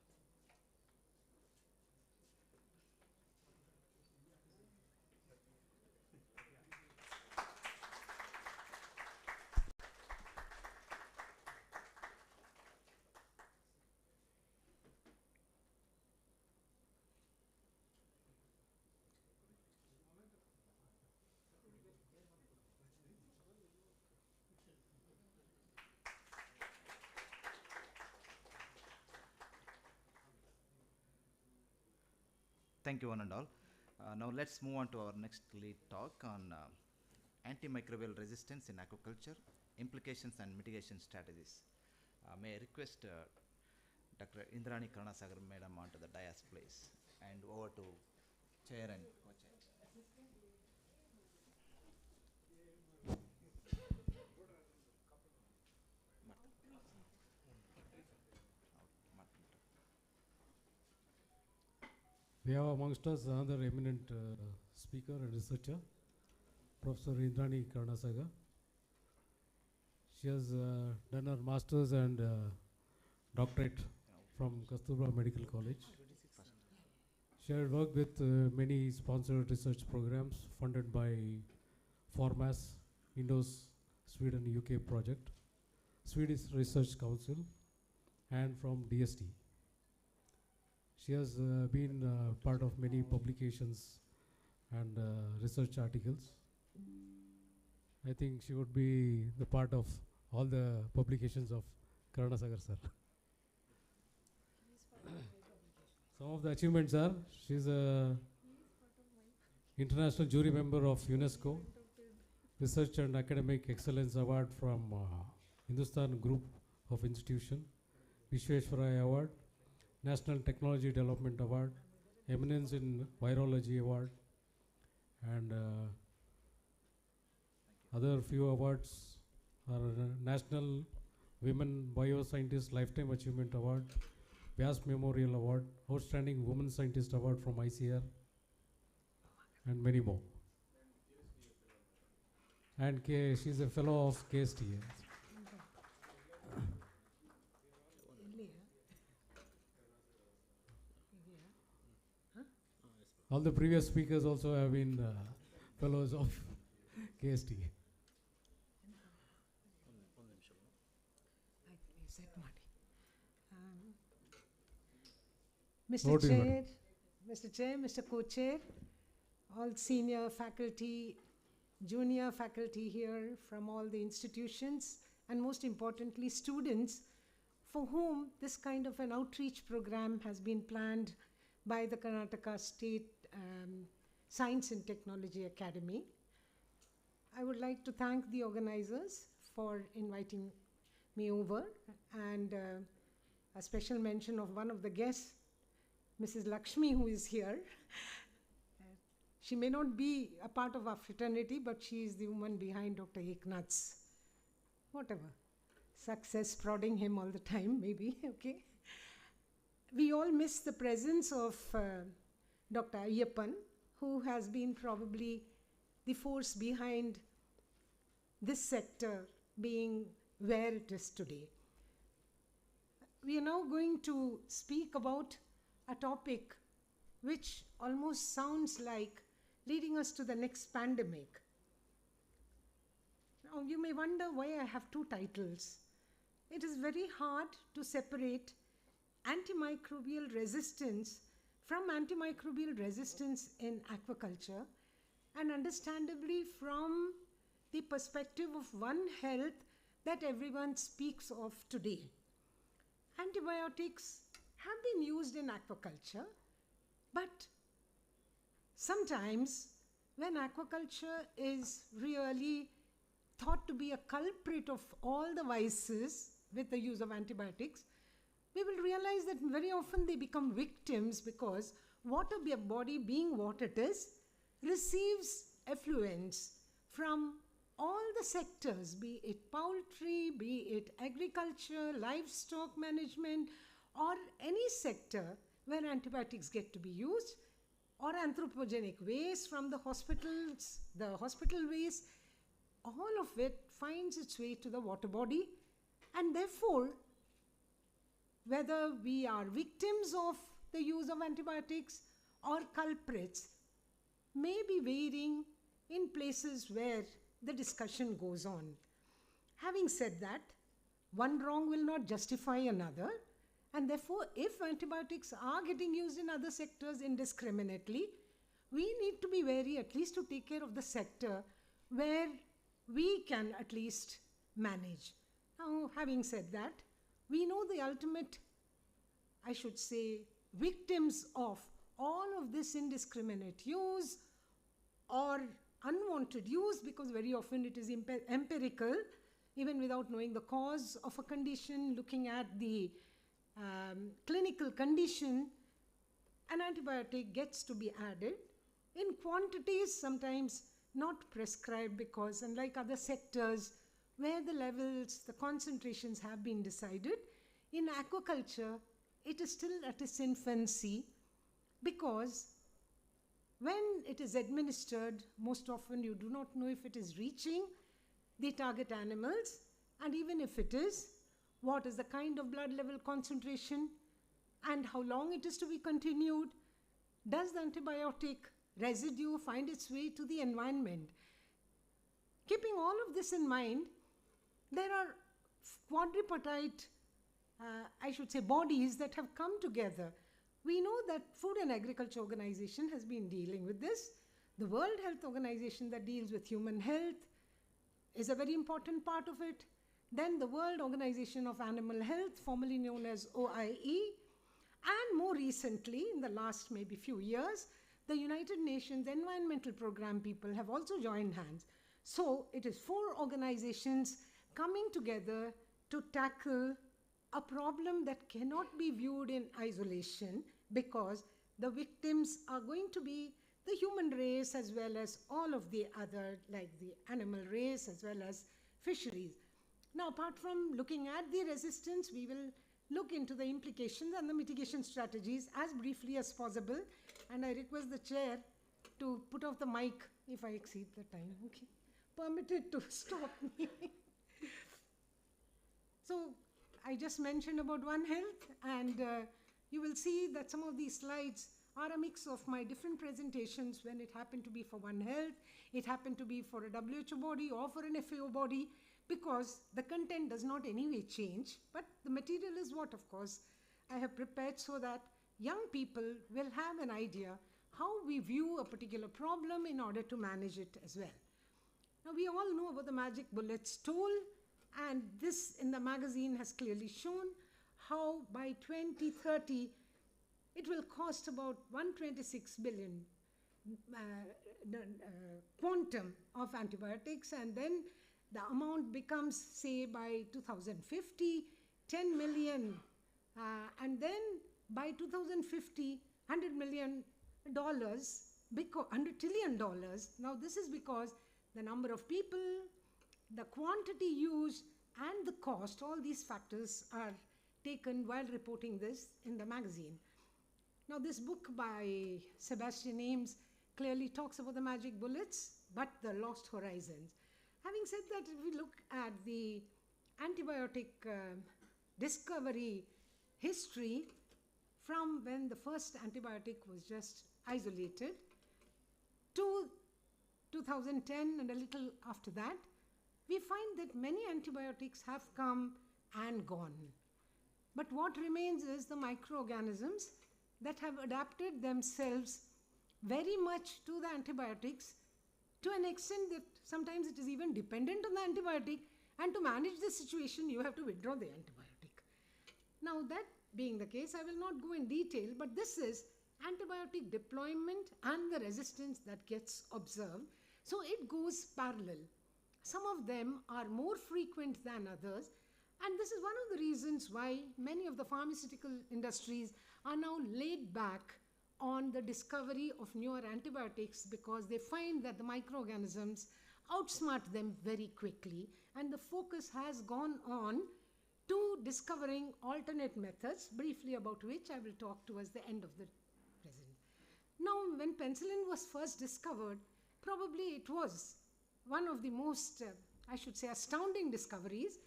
Thank you, one and all. Now let's move on to our next lead talk on antimicrobial resistance in aquaculture, implications and mitigation strategies. May I request Dr. Indrani Karnasagar Madam onto the dais, please, and over to chair and co-chair. We have amongst us another eminent speaker and researcher, Professor Indrani Karnasagar. She has done her master's and doctorate from Kasturba Medical College. She had worked with many sponsored research programs funded by FORMAS, Windows Sweden UK project, Swedish Research Council, and from DST. She has been part of many publications and research articles. I think she would be the part of all the publications of Karnasagar sir. Some of the achievements are, she's a international jury member of UNESCO, Research and Academic Excellence Award from Hindustan Group of Institution, Vishweshwaraya Award, National Technology Development Award, Eminence in Virology Award, and other few awards are National Women Bioscientist Lifetime Achievement Award, Vyas Memorial Award, Outstanding Women Scientist Award from ICR, and many more. And she's a fellow of KSTA. All the previous speakers also have been fellows of KST. Mr. Chair, Mr. Chair, Mr. Co-Chair, all senior faculty, junior faculty here from all the institutions, and most importantly, students for whom this kind of an outreach program has been planned by the Karnataka State Science and Technology Academy. I would like to thank the organizers for inviting me over, and a special mention of one of the guests, Mrs. Lakshmi, who is here. She may not be a part of our fraternity, but she is the woman behind Dr. Eknath's, whatever, success, prodding him all the time, maybe, okay. We all miss the presence of Dr. Ayyappan, who has been probably the force behind this sector being where it is today. We are now going to speak about a topic which almost sounds like leading us to the next pandemic. Now, you may wonder why I have two titles. It is very hard to separate antimicrobial resistance from antimicrobial resistance in aquaculture, and understandably from the perspective of One Health that everyone speaks of today. Antibiotics have been used in aquaculture, but sometimes when aquaculture is really thought to be a culprit of all the vices with the use of antibiotics, we will realize that very often they become victims because water body, being what it is, receives effluents from all the sectors, be it poultry, be it agriculture, livestock management, or any sector where antibiotics get to be used, or anthropogenic waste from the hospitals, the hospital waste, all of it finds its way to the water body, and therefore, whether we are victims of the use of antibiotics or culprits may be varying in places where the discussion goes on. Having said that, one wrong will not justify another, and therefore, if antibiotics are getting used in other sectors indiscriminately, we need to be wary at least to take care of the sector where we can at least manage. Now, having said that, we know the ultimate, I should say, victims of all of this indiscriminate use or unwanted use, because very often it is empirical, even without knowing the cause of a condition, looking at the clinical condition, an antibiotic gets to be added in quantities sometimes not prescribed, because unlike other sectors where the levels, the concentrations have been decided, in aquaculture it is still at its infancy, because when it is administered, most often you do not know if it is reaching the target animals, and even if it is, what is the kind of blood level concentration and how long it is to be continued. Does the antibiotic residue find its way to the environment? Keeping all of this in mind, there are quadripartite, I should say, bodies that have come together. We know that Food and Agriculture Organization has been dealing with this. The World Health Organization that deals with human health is a very important part of it. Then the World Organization of Animal Health, formerly known as OIE, and more recently, in the last maybe few years, the United Nations Environmental Program people have also joined hands. So it is 4 organizations coming together to tackle a problem that cannot be viewed in isolation, because the victims are going to be the human race as well as all of the other, like the animal race as well as fisheries. Now, apart from looking at the resistance, we will look into the implications and the mitigation strategies as briefly as possible. And I request the chair to put off the mic if I exceed the time. Okay, permitted to stop me. So I just mentioned about One Health, and you will see that some of these slides are a mix of my different presentations when it happened to be for One Health, it happened to be for a WHO body or for an FAO body, because the content does not anyway change, but the material is what, of course, I have prepared so that young people will have an idea how we view a particular problem in order to manage it as well. Now, we all know about the magic bullets tool, and this in the magazine has clearly shown how by 2030 it will cost about 126 billion quantum of antibiotics, and then the amount becomes, say, by 2050, 10 million, and then by 2050, $100 million, $100 trillion. Now this is because the number of people, the quantity used, and the cost, all these factors are taken while reporting this in the magazine. Now this book by Sebastian Ames clearly talks about the magic bullets, but the lost horizons. Having said that, if we look at the antibiotic discovery history from when the first antibiotic was just isolated to 2010 and a little after that, we find that many antibiotics have come and gone. But what remains is the microorganisms that have adapted themselves very much to the antibiotics, to an extent that sometimes it is even dependent on the antibiotic, and to manage the situation you have to withdraw the antibiotic. Now that being the case, I will not go in detail, but this is antibiotic deployment and the resistance that gets observed. So it goes parallel. Some of them are more frequent than others, and this is one of the reasons why many of the pharmaceutical industries are now laid back on the discovery of newer antibiotics, because they find that the microorganisms outsmart them very quickly, and the focus has gone on to discovering alternate methods, briefly about which I will talk towards the end of the present. Now, when penicillin was first discovered, probably it was one of the most, I should say, astounding discoveries.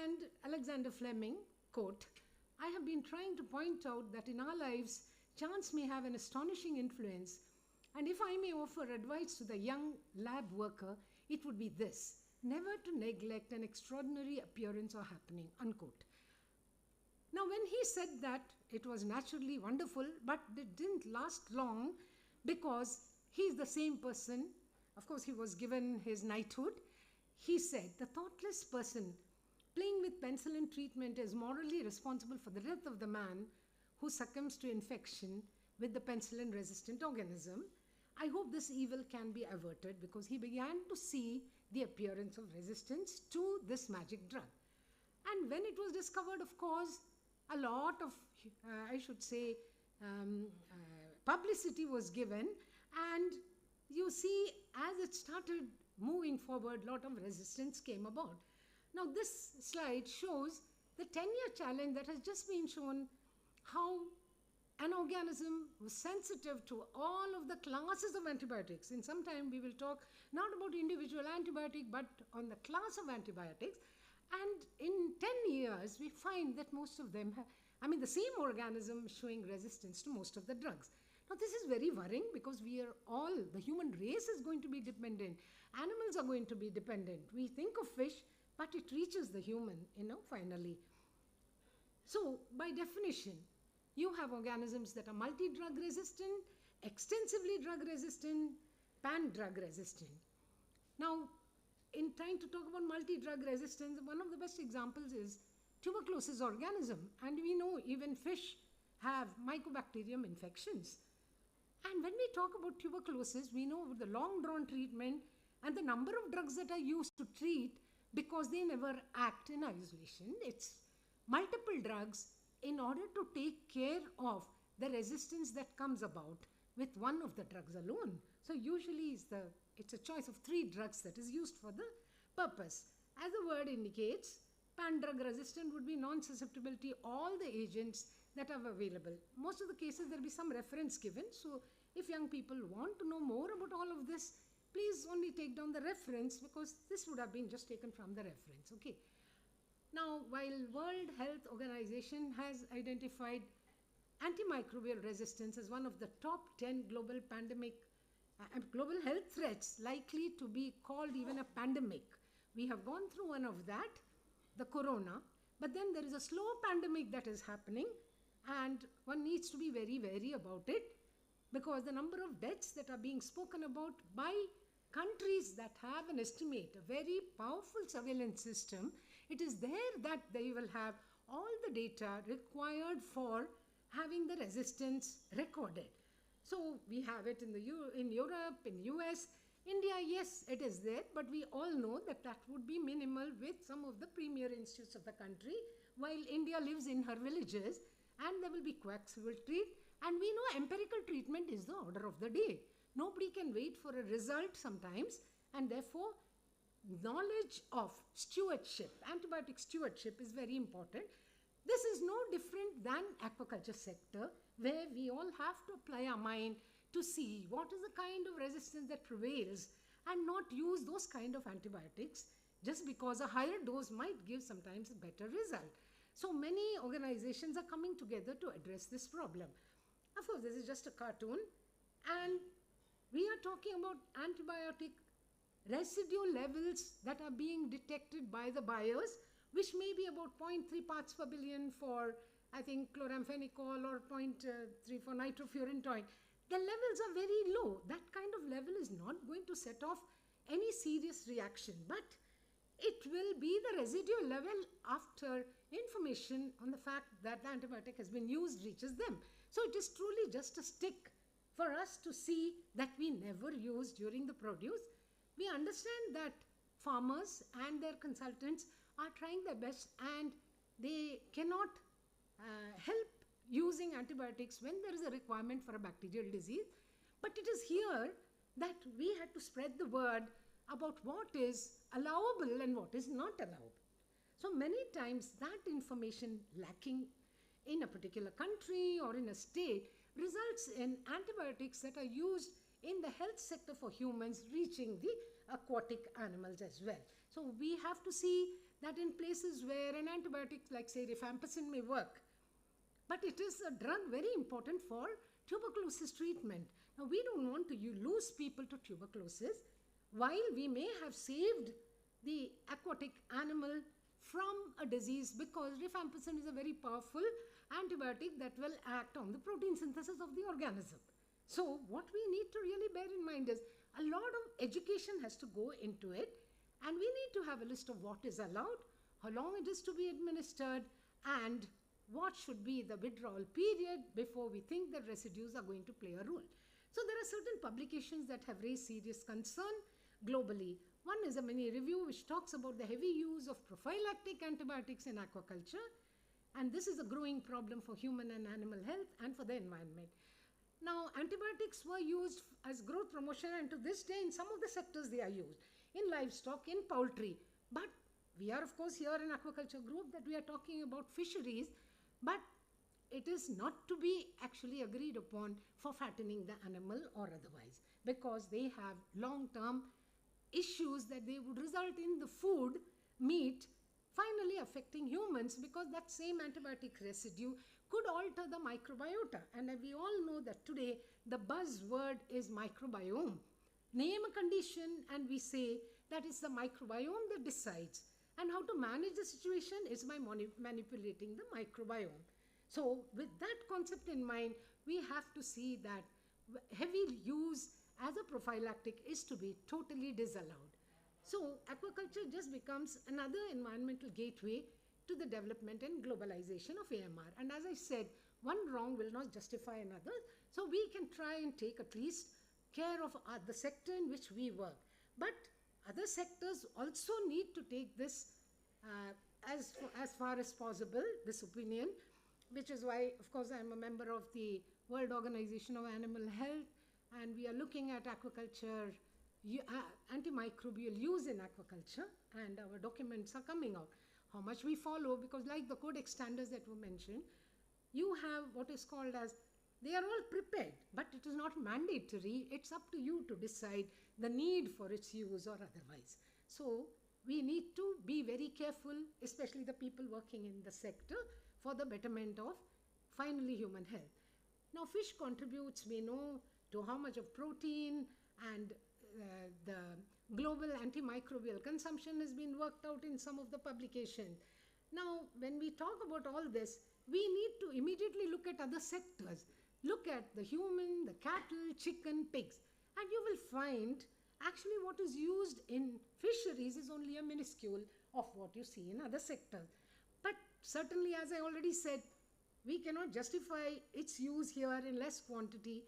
And Alexander Fleming, quote, "I have been trying to point out that in our lives, chance may have an astonishing influence, and if I may offer advice to the young lab worker, it would be this: never to neglect an extraordinary appearance or happening," unquote. Now, when he said that, it was naturally wonderful, but it didn't last long, because he's the same person. Of course, he was given his knighthood. He said, "The thoughtless person playing with penicillin treatment is morally responsible for the death of the man who succumbs to infection with the penicillin-resistant organism. I hope this evil can be averted," because he began to see the appearance of resistance to this magic drug. And when it was discovered, of course, a lot of, I should say, publicity was given, and you see, as it started moving forward, a lot of resistance came about. Now, this slide shows the 10-year challenge that has just been shown, how an organism was sensitive to all of the classes of antibiotics. In some time, we will talk not about individual antibiotic, but on the class of antibiotics. And in 10 years, we find that most of them have, the same organism showing resistance to most of the drugs. Now, this is very worrying, because we are all, the human race is going to be dependent. Animals are going to be dependent. We think of fish, but it reaches the human, finally. So, by definition, you have organisms that are multi-drug resistant, extensively drug resistant, pan-drug resistant. Now, in trying to talk about multi-drug resistance, one of the best examples is tuberculosis organism. And we know even fish have mycobacterium infections. And when we talk about tuberculosis, we know the long-drawn treatment and the number of drugs that are used to treat, because they never act in isolation. It's multiple drugs in order to take care of the resistance that comes about with one of the drugs alone. So usually it's a choice of 3 drugs that is used for the purpose. As the word indicates, pan-drug resistant would be non-susceptibility all the agents that are available. Most of the cases there will be some reference given. So if young people want to know more about all of this, please only take down the reference, because this would have been just taken from the reference. Okay. Now, while World Health Organization has identified antimicrobial resistance as one of the top 10 global global health threats likely to be called even a pandemic, we have gone through one of that, the corona, but then there is a slow pandemic that is happening, and one needs to be very wary about it, because the number of deaths that are being spoken about by countries that have an estimate, a very powerful surveillance system, it is there that they will have all the data required for having the resistance recorded. So we have it in Europe, in US, India, yes, it is there, but we all know that that would be minimal with some of the premier institutes of the country, while India lives in her villages, and there will be coaxial treat, and we know empirical treatment is the order of the day. Nobody can wait for a result sometimes, and therefore knowledge of stewardship, antibiotic stewardship is very important. This is no different than aquaculture sector, where we all have to apply our mind to see what is the kind of resistance that prevails and not use those kind of antibiotics just because a higher dose might give sometimes a better result. So many organizations are coming together to address this problem. Of course, this is just a cartoon, and we are talking about antibiotic residue levels that are being detected by the buyers, which may be about 0.3 parts per billion for, I think, chloramphenicol, or 0.3 for nitrofurantoin. The levels are very low. That kind of level is not going to set off any serious reaction, but it will be the residual level after information on the fact that the antibiotic has been used reaches them. So it is truly just a stick for us to see that we never use during the produce. We understand that farmers and their consultants are trying their best, and they cannot help using antibiotics when there is a requirement for a bacterial disease. But it is here that we had to spread the word about what is allowable and what is not allowable. So many times that information lacking in a particular country or in a state results in antibiotics that are used in the health sector for humans reaching the aquatic animals as well. So we have to see that in places where an antibiotic like say rifampicin may work, but it is a drug very important for tuberculosis treatment. Now we don't want to lose people to tuberculosis, while we may have saved the aquatic animal from a disease, because rifampicin is a very powerful antibiotic that will act on the protein synthesis of the organism. So what we need to really bear in mind is a lot of education has to go into it, and we need to have a list of what is allowed, how long it is to be administered, and what should be the withdrawal period before we think that residues are going to play a role. So there are certain publications that have raised serious concern globally. One is a mini review which talks about the heavy use of prophylactic antibiotics in aquaculture, and this is a growing problem for human and animal health and for the environment. Now, antibiotics were used as growth promotion, and to this day in some of the sectors they are used, in livestock, in poultry. But we are of course here in aquaculture group that we are talking about fisheries, but it is not to be actually agreed upon for fattening the animal or otherwise, because they have long-term issues that they would result in the food, meat, finally affecting humans, because that same antibiotic residue could alter the microbiota. And we all know that today the buzzword is microbiome. Name a condition and we say that it's the microbiome that decides, and how to manage the situation is by manipulating the microbiome. So with that concept in mind, we have to see that heavy use as a prophylactic is to be totally disallowed. So aquaculture just becomes another environmental gateway to the development and globalization of AMR. And as I said, one wrong will not justify another. So we can try and take at least care of the sector in which we work. But other sectors also need to take this as far as possible, this opinion, which is why, of course, I'm a member of the World Organization of Animal Health, and we are looking at aquaculture, antimicrobial use in aquaculture, and our documents are coming out. How much we follow, because like the codex standards that were mentioned, you have what is called as, they are all prepared, but it is not mandatory. It's up to you to decide the need for its use or otherwise. So we need to be very careful, especially the people working in the sector, for the betterment of finally human health. Now fish contributes, we know, to how much of protein, and the global antimicrobial consumption has been worked out in some of the publications. Now when we talk about all this, we need to immediately look at other sectors. Look at the human, the cattle, chicken, pigs, and you will find actually what is used in fisheries is only a minuscule of what you see in other sectors. But certainly, as I already said, we cannot justify its use here in less quantity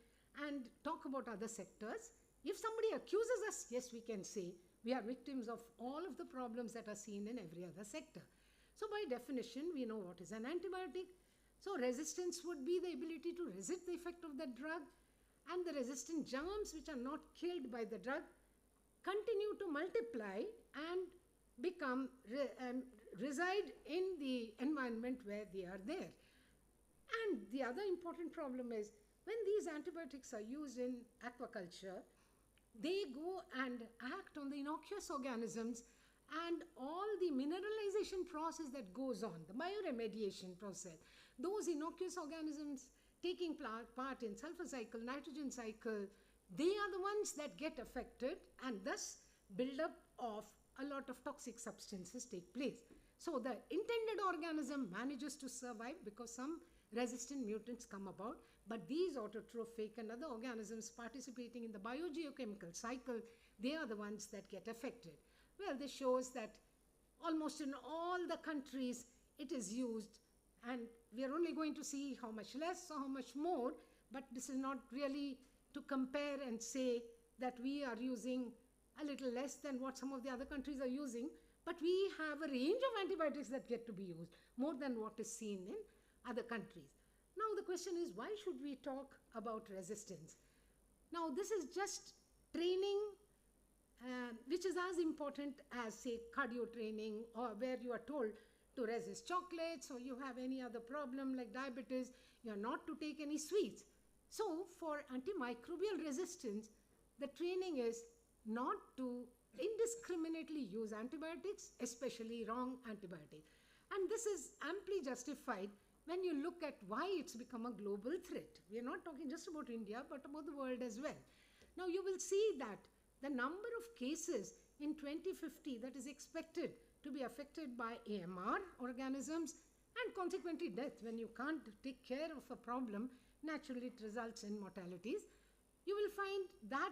and talk about other sectors. If somebody accuses us, yes, we can say we are victims of all of the problems that are seen in every other sector. So by definition, we know what is an antibiotic. So resistance would be the ability to resist the effect of the drug, and the resistant germs which are not killed by the drug continue to multiply and become reside in the environment where they are there. And the other important problem is when these antibiotics are used in aquaculture, they go and act on the innocuous organisms, and all the mineralization process that goes on, the bioremediation process, those innocuous organisms taking part in sulfur cycle, nitrogen cycle, they are the ones that get affected, and thus buildup of a lot of toxic substances take place. So the intended organism manages to survive because some resistant mutants come about, but these autotrophic and other organisms participating in the biogeochemical cycle, they are the ones that get affected. Well, this shows that almost in all the countries it is used, and we are only going to see how much less or how much more, but this is not really to compare and say that we are using a little less than what some of the other countries are using, but we have a range of antibiotics that get to be used, more than what is seen in other countries. Now the question is, why should we talk about resistance? Now this is just training, which is as important as, say, cardio training, or where you are told to resist chocolates, or you have any other problem like diabetes, you are not to take any sweets. So for antimicrobial resistance, the training is not to indiscriminately use antibiotics, especially wrong antibiotics. And this is amply justified when you look at why it's become a global threat. We are not talking just about India, but about the world as well. Now you will see that the number of cases in 2050 that is expected to be affected by AMR organisms, and consequently death. When you can't take care of a problem, naturally it results in mortalities. You will find that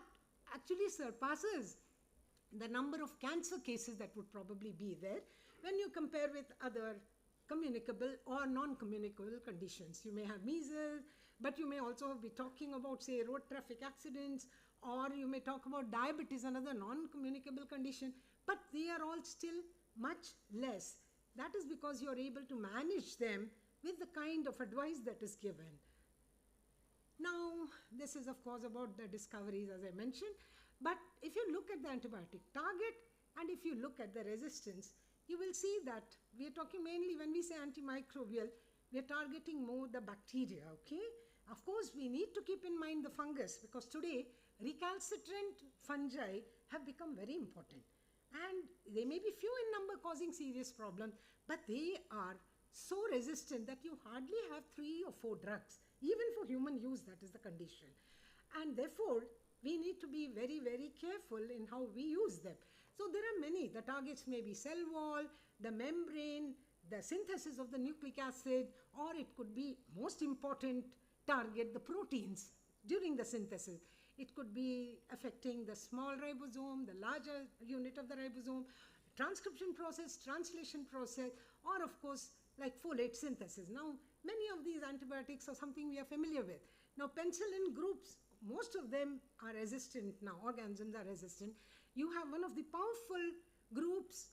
actually surpasses the number of cancer cases that would probably be there when you compare with other communicable or non-communicable conditions. You may have measles, but you may also be talking about, say, road traffic accidents, or you may talk about diabetes, another non-communicable condition, but they are all still much less. That is because you are able to manage them with the kind of advice that is given. Now, this is of course about the discoveries, as I mentioned, but if you look at the antibiotic target and if you look at the resistance, you will see that we are talking mainly, when we say antimicrobial, we are targeting more the bacteria, okay? Of course, we need to keep in mind the fungus, because today recalcitrant fungi have become very important. And they may be few in number causing serious problems, but they are so resistant that you hardly have 3 or 4 drugs. Even for human use, that is the condition. And therefore, we need to be very, very careful in how we use them. So there are many. The targets may be cell wall, the membrane, the synthesis of the nucleic acid, or it could be, most important target, the proteins during the synthesis. It could be affecting the small ribosome, the larger unit of the ribosome, transcription process, translation process, or of course like folate synthesis. Now many of these antibiotics are something we are familiar with. Now penicillin groups, most of them are resistant now, organisms are resistant. You have one of the powerful groups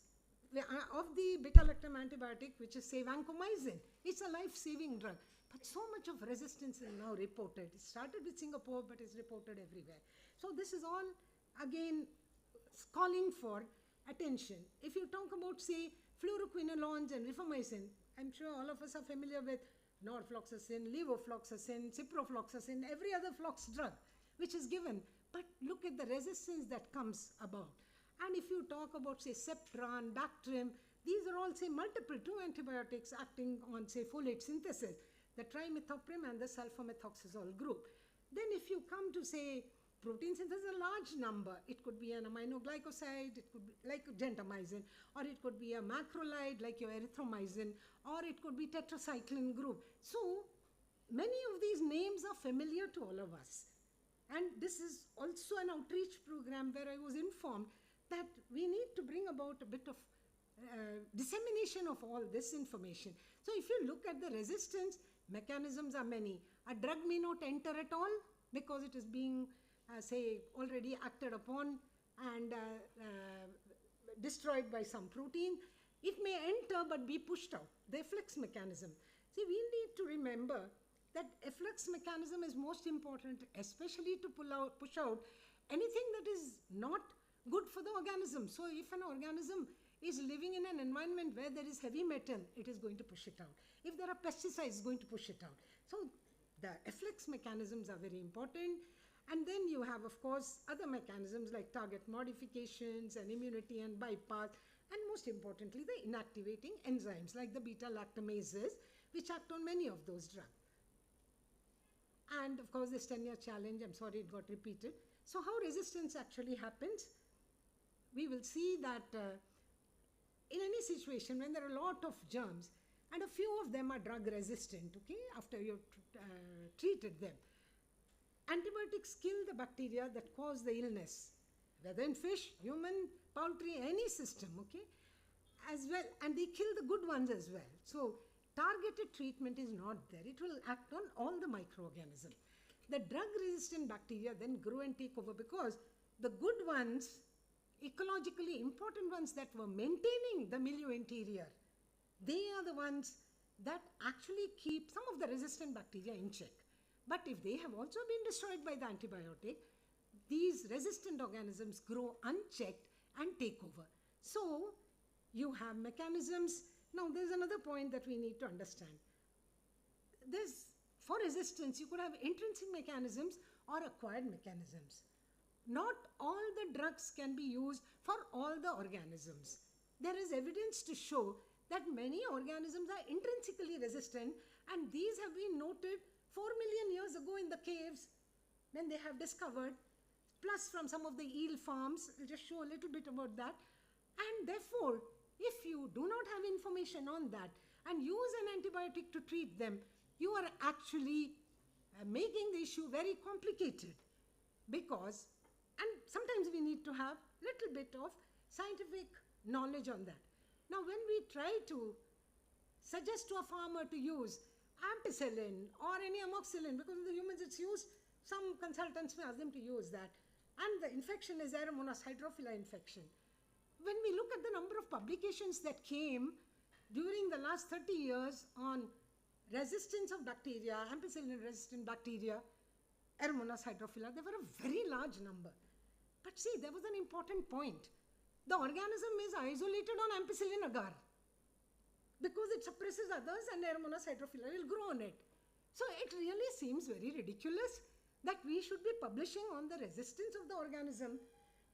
of the beta-lactam antibiotic, which is, say, vancomycin. It's a life-saving drug. But so much of resistance is now reported. It started with Singapore, but is reported everywhere. So this is all, again, calling for attention. If you talk about, say, fluoroquinolones and rifamycin, I'm sure all of us are familiar with norfloxacin, levofloxacin, ciprofloxacin, every other flox drug which is given. But look at the resistance that comes about. And if you talk about, say, Septran, Bactrim, these are all, say, multiple 2 antibiotics acting on, say, folate synthesis, the trimethoprim and the sulfamethoxazole group. Then if you come to, say, protein synthesis, a large number. It could be an aminoglycoside, it could be like gentamicin, or it could be a macrolide like your erythromycin, or it could be tetracycline group. So many of these names are familiar to all of us. And this is also an outreach program where I was informed that we need to bring about a bit of dissemination of all this information. So if you look at the resistance, mechanisms are many. A drug may not enter at all because it is being, say, already acted upon and destroyed by some protein. It may enter but be pushed out, the efflux mechanism. See, we need to remember that efflux mechanism is most important, especially to push out anything that is not good for the organism. So if an organism is living in an environment where there is heavy metal, it is going to push it out. If there are pesticides, it's going to push it out. So the efflux mechanisms are very important. And then you have, of course, other mechanisms like target modifications and immunity and bypass, and most importantly, the inactivating enzymes like the beta-lactamases, which act on many of those drugs. And of course, this 10-year challenge, I'm sorry it got repeated. So how resistance actually happens? We will see that in any situation when there are a lot of germs and a few of them are drug resistant, okay, after you've treated them, antibiotics kill the bacteria that cause the illness, whether in fish, human, poultry, any system, okay, as well, and they kill the good ones as well. So targeted treatment is not there. It will act on all the microorganisms. The drug-resistant bacteria then grow and take over because the good ones, ecologically important ones that were maintaining the milieu interior, they are the ones that actually keep some of the resistant bacteria in check. But if they have also been destroyed by the antibiotic, these resistant organisms grow unchecked and take over. So you have mechanisms. Now there's another point that we need to understand. For resistance, you could have intrinsic mechanisms or acquired mechanisms. Not all the drugs can be used for all the organisms. There is evidence to show that many organisms are intrinsically resistant, and these have been noted 4 million years ago in the caves when they have discovered, plus from some of the eel farms. I'll just show a little bit about that. And therefore, if you do not have information on that and use an antibiotic to treat them, you are actually making the issue very complicated, because, and sometimes we need to have a little bit of scientific knowledge on that. Now, when we try to suggest to a farmer to use ampicillin or any amoxicillin, because in the humans it's used, some consultants may ask them to use that, and the infection is Aeromonas hydrophila infection. When we look at the number of publications that came during the last 30 years on resistance of bacteria, ampicillin-resistant bacteria, Aeromonas hydrophila, they were a very large number. But see, there was an important point. The organism is isolated on ampicillin agar because it suppresses others and Aeromonas hydrophila will grow on it. So it really seems very ridiculous that we should be publishing on the resistance of the organism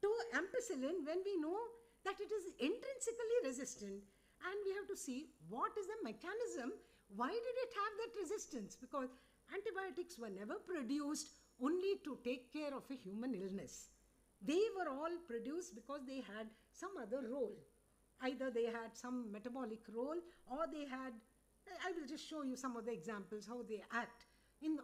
to ampicillin when we know that it is intrinsically resistant, and we have to see what is the mechanism, why did it have that resistance, because antibiotics were never produced only to take care of a human illness. They were all produced because they had some other role. Either they had some metabolic role, or they had, I will just show you some of the examples how they act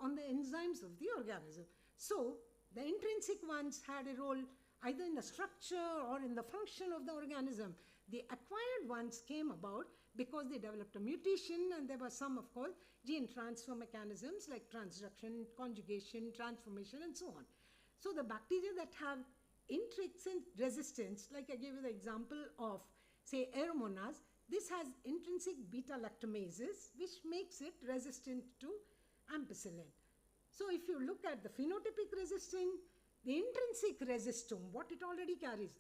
on the enzymes of the organism. So the intrinsic ones had a role either in the structure or in the function of the organism. The acquired ones came about because they developed a mutation, and there were some, of course, gene transfer mechanisms like transduction, conjugation, transformation, and so on. So the bacteria that have intrinsic resistance, like I gave you the example of, say, Aeromonas, this has intrinsic beta-lactamases, which makes it resistant to ampicillin. So if you look at the phenotypic resistance, the intrinsic resistome, what it already carries,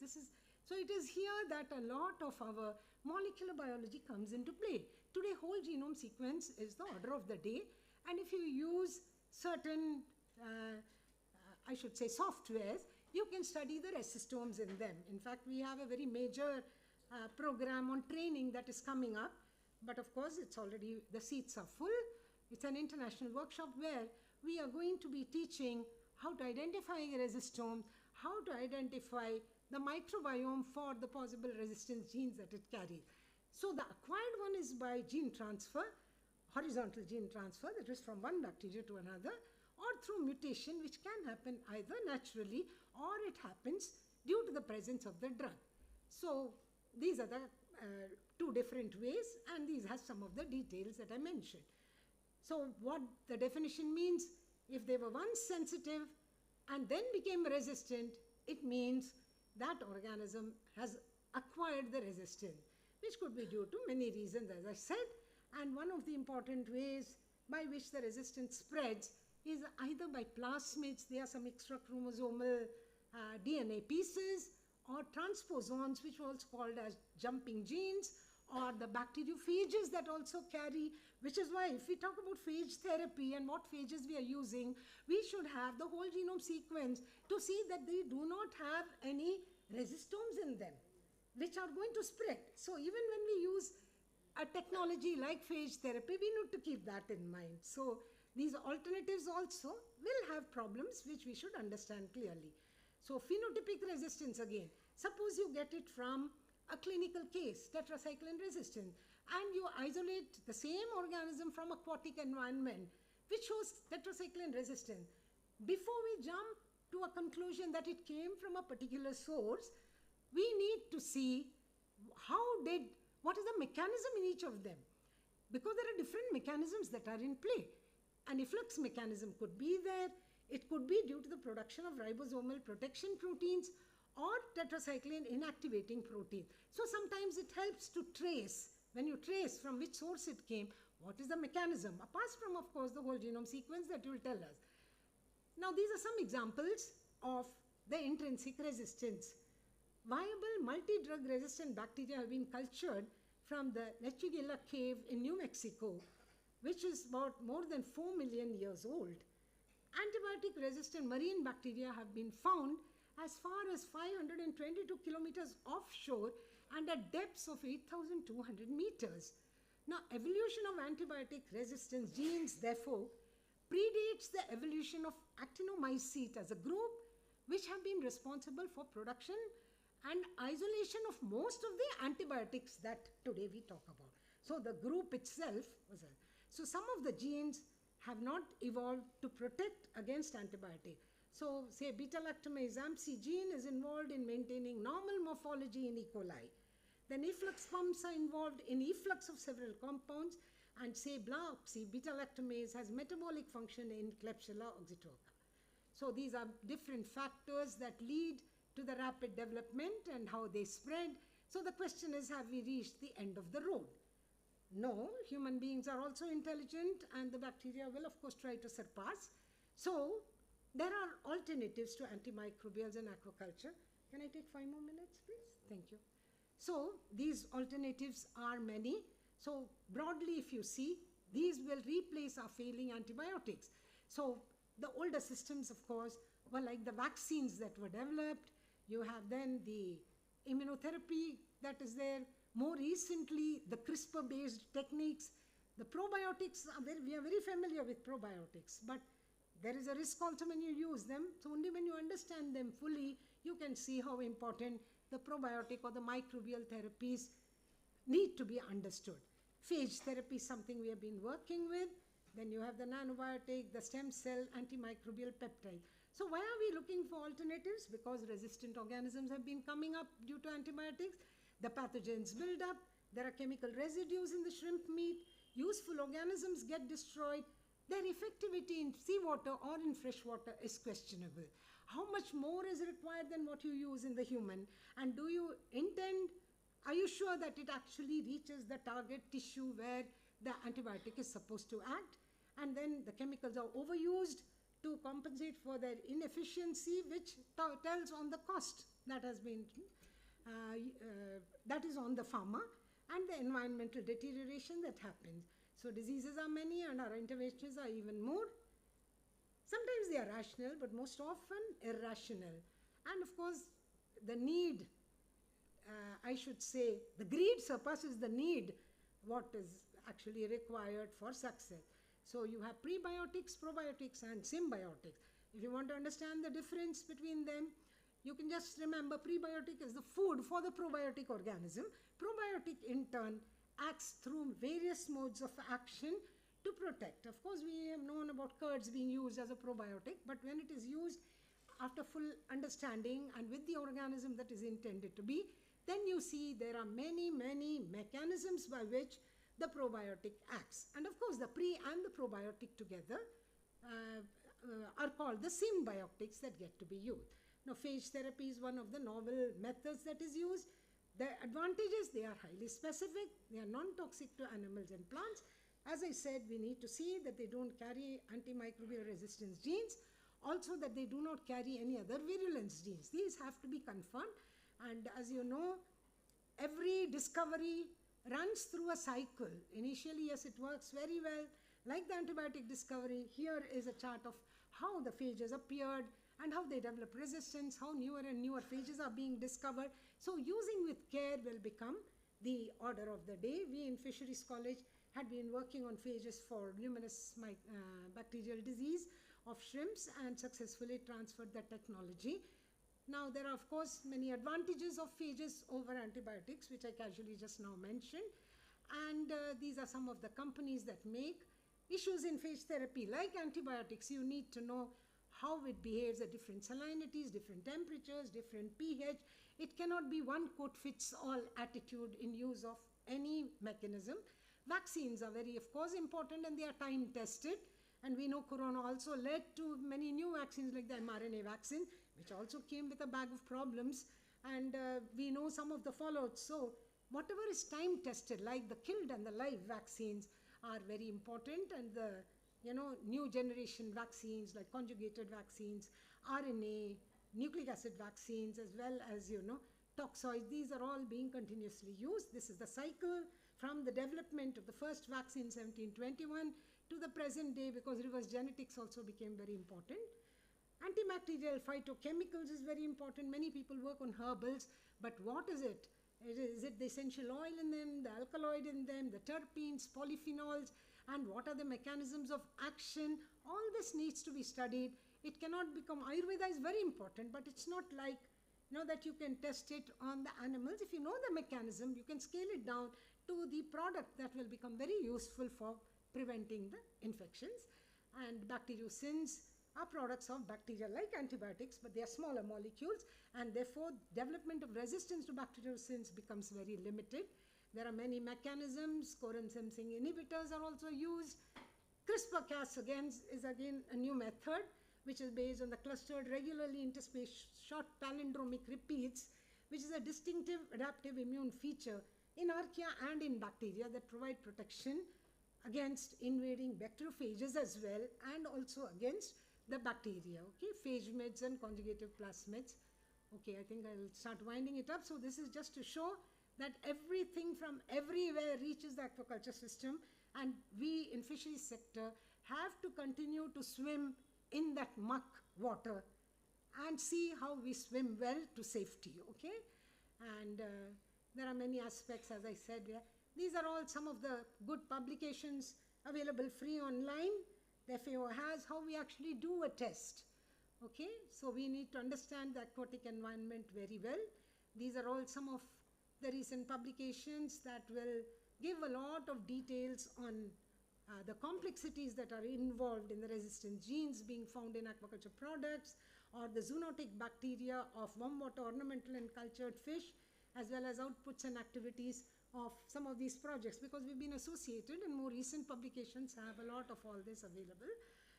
so it is here that a lot of our molecular biology comes into play. Today, whole genome sequence is the order of the day, and if you use certain, I should say, softwares, you can study the resistomes in them. In fact, we have a very major program on training that is coming up, but of course, it's already, the seats are full. It's an international workshop where we are going to be teaching how to identify a resistome, how to identify the microbiome for the possible resistance genes that it carries. So the acquired one is by gene transfer, horizontal gene transfer, that is from one bacteria to another, or through mutation, which can happen either naturally or it happens due to the presence of the drug. So these are the two different ways, and these have some of the details that I mentioned. So what the definition means, if they were once sensitive and then became resistant, it means that organism has acquired the resistance, which could be due to many reasons, as I said, And one of the important ways by which the resistance spreads is either by plasmids, there are some extra chromosomal DNA pieces, or transposons, which are also called as jumping genes, or the bacteriophages that also carry, which is why if we talk about phage therapy and what phages we are using, we should have the whole genome sequence to see that they do not have any resistomes in them, which are going to spread. So even when we use a technology like phage therapy, we need to keep that in mind. So these alternatives also will have problems which we should understand clearly. So phenotypic resistance again, suppose you get it from a clinical case, tetracycline resistant, and you isolate the same organism from aquatic environment which shows tetracycline resistance. Before we jump to a conclusion that it came from a particular source, we need to see what is the mechanism in each of them, because there are different mechanisms that are in play. An efflux mechanism could be there. It could be due to the production of ribosomal protection proteins or tetracycline inactivating protein. So sometimes it helps to trace, when you trace from which source it came, what is the mechanism, apart from, of course, the whole genome sequence that will tell us. Now, these are some examples of the intrinsic resistance. Viable multi-drug resistant bacteria have been cultured from the Lechugilla cave in New Mexico, which is about more than 4 million years old. Antibiotic resistant marine bacteria have been found as far as 522 kilometers offshore and at depths of 8,200 meters. Now, evolution of antibiotic resistance genes, therefore, predates the evolution of actinomycete as a group, which have been responsible for production and isolation of most of the antibiotics that today we talk about. So the group itself was so some of the genes have not evolved to protect against antibiotic. So say beta-lactamase AMPC gene is involved in maintaining normal morphology in E. coli. Then efflux pumps are involved in efflux of several compounds, and say BLA-oxy, beta-lactamase has metabolic function in Klebsiella oxytorca. So these are different factors that lead to the rapid development and how they spread. So the question is, have we reached the end of the road? No, human beings are also intelligent, and the bacteria will of course try to surpass. So there are alternatives to antimicrobials in aquaculture. Can I take 5 more minutes, please? Thank you. So these alternatives are many. So broadly, if you see, these will replace our failing antibiotics. So the older systems, of course, were like the vaccines that were developed. You have then the immunotherapy that is there. More recently, the CRISPR-based techniques. The probiotics, we are very familiar with probiotics, but there is a risk also when you use them. So only when you understand them fully, you can see how important the probiotic or the microbial therapies need to be understood. Phage therapy is something we have been working with. Then you have the nanobiotic, the stem cell antimicrobial peptide. So why are we looking for alternatives? Because resistant organisms have been coming up due to antibiotics. The pathogens build up. There are chemical residues in the shrimp meat. Useful organisms get destroyed. Their effectivity in seawater or in freshwater is questionable. How much more is required than what you use in the human? And do you intend, are you sure that it actually reaches the target tissue where the antibiotic is supposed to act? And then the chemicals are overused to compensate for their inefficiency, which tells on the cost that has been, that is on the farmer, and the environmental deterioration that happens. So diseases are many and our interventions are even more. Sometimes they are rational, but most often irrational. And of course, the need, I should say, the greed surpasses the need, what is actually required for success. So you have prebiotics, probiotics, and symbiotics. If you want to understand the difference between them, you can just remember prebiotic is the food for the probiotic organism. Probiotic in turn acts through various modes of action to protect. Of course, we have known about curds being used as a probiotic, but when it is used after full understanding and with the organism that is intended to be, then you see there are many, many mechanisms by which the probiotic acts. And of course, the pre and the probiotic together are called the symbiotics that get to be used. Now, phage therapy is one of the novel methods that is used. The advantages, they are highly specific, they are non-toxic to animals and plants. As I said, we need to see that they don't carry antimicrobial resistance genes, also that they do not carry any other virulence genes. These have to be confirmed, and as you know, every discovery runs through a cycle. Initially, yes, it works very well, like the antibiotic discovery. Here is a chart of how the phages appeared and how they develop resistance, how newer and newer phages are being discovered. So using with care will become the order of the day. We in Fisheries College had been working on phages for luminous bacterial disease of shrimps and successfully transferred that technology. Now, there are, of course, many advantages of phages over antibiotics, which I casually just now mentioned. And these are some of the companies that make. Issues in phage therapy, like antibiotics, you need to know how it behaves at different salinities, different temperatures, different pH. It cannot be one coat fits all attitude in use of any mechanism. Vaccines are very, of course, important, and they are time tested. And we know corona also led to many new vaccines like the mRNA vaccine, which also came with a bag of problems. And we know some of the fallouts. So whatever is time tested, like the killed and the live vaccines, are very important. And the new generation vaccines like conjugated vaccines, RNA, nucleic acid vaccines, as well as toxoids, these are all being continuously used. This is the cycle from the development of the first vaccine 1721 to the present day, because reverse genetics also became very important. Antibacterial phytochemicals is very important. Many people work on herbals, but what is it? Is it the essential oil in them, the alkaloid in them, the terpenes, polyphenols, and what are the mechanisms of action? All this needs to be studied. It cannot become, Ayurveda is very important, but it's not like that you can test it on the animals. If you know the mechanism, you can scale it down to the product that will become very useful for preventing the infections. And bacteriocins are products of bacteria like antibiotics, but they are smaller molecules, and therefore development of resistance to bacteriocins becomes very limited. There are many mechanisms. Coron sensing inhibitors are also used. CRISPR-Cas is again a new method, which is based on the clustered regularly interspaced short palindromic repeats, which is a distinctive adaptive immune feature in archaea and in bacteria that provide protection against invading bacteriophages as well, and also against the bacteria. Okay, phagemids and conjugative plasmids. Okay, I think I'll start winding it up. So this is just to show that everything from everywhere reaches the aquaculture system, and we in fisheries sector have to continue to swim in that muck water and see how we swim well to safety. Okay, and there are many aspects, as I said. These are all some of the good publications available free online. The FAO has how we actually do a test. Okay, so we need to understand the aquatic environment very well. These are all some of the recent publications that will give a lot of details on the complexities that are involved in the resistant genes being found in aquaculture products, or the zoonotic bacteria of warm water ornamental and cultured fish, as well as outputs and activities of some of these projects, because we've been associated, and more recent publications have a lot of all this available.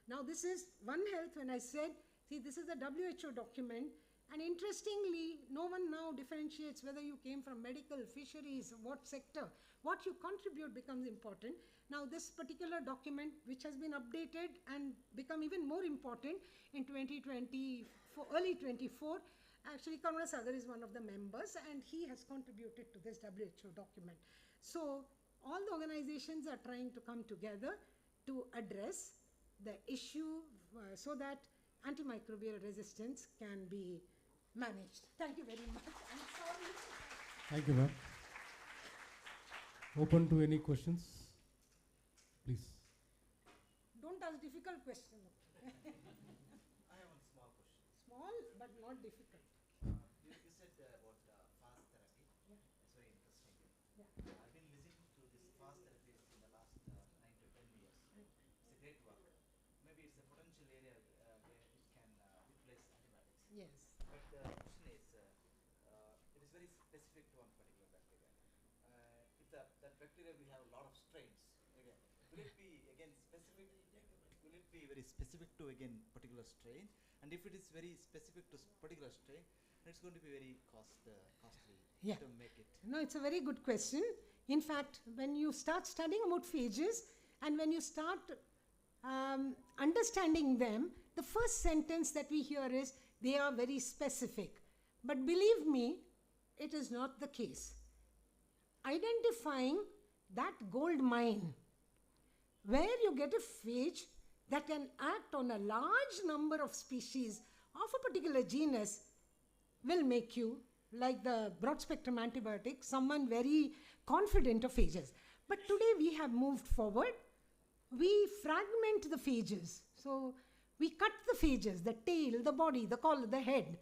Now this is One Health. When I said, see, this is a WHO document, and interestingly, no one now differentiates whether you came from medical, fisheries, what sector. What you contribute becomes important. Now this particular document, which has been updated and become even more important in 2024, early 24, actually Karuna Sagar is one of the members, and he has contributed to this WHO document. So all the organizations are trying to come together to address the issue so that antimicrobial resistance can be managed. Thank you very much. I'm sorry. Thank you, ma'am. Open to any questions, please. Don't ask difficult questions. I have one small question. Small but not difficult. You said about fast therapy. Yeah. It's very interesting. Yeah. I've been listening to this fast therapies in the last 9 to 10 years. Right. It's a great work. Maybe it's a potential area where it can replace antibiotics. Yes. But the question is, it is very specific to one particular bacteria. If that bacteria will have a lot of strains, again, will it be again specific? Will it be very specific to again particular strain? And if it is very specific to particular strain, it's going to be very costly. Yeah. to make it? No, it's a very good question. In fact, when you start studying about phages and when you start understanding them, the first sentence that we hear is they are very specific. But believe me, it is not the case. Identifying that gold mine where you get a phage that can act on a large number of species of a particular genus will make you, like the broad spectrum antibiotic, someone very confident of phages. But today we have moved forward. We fragment the phages. So we cut the phages, the tail, the body, the collar, the head.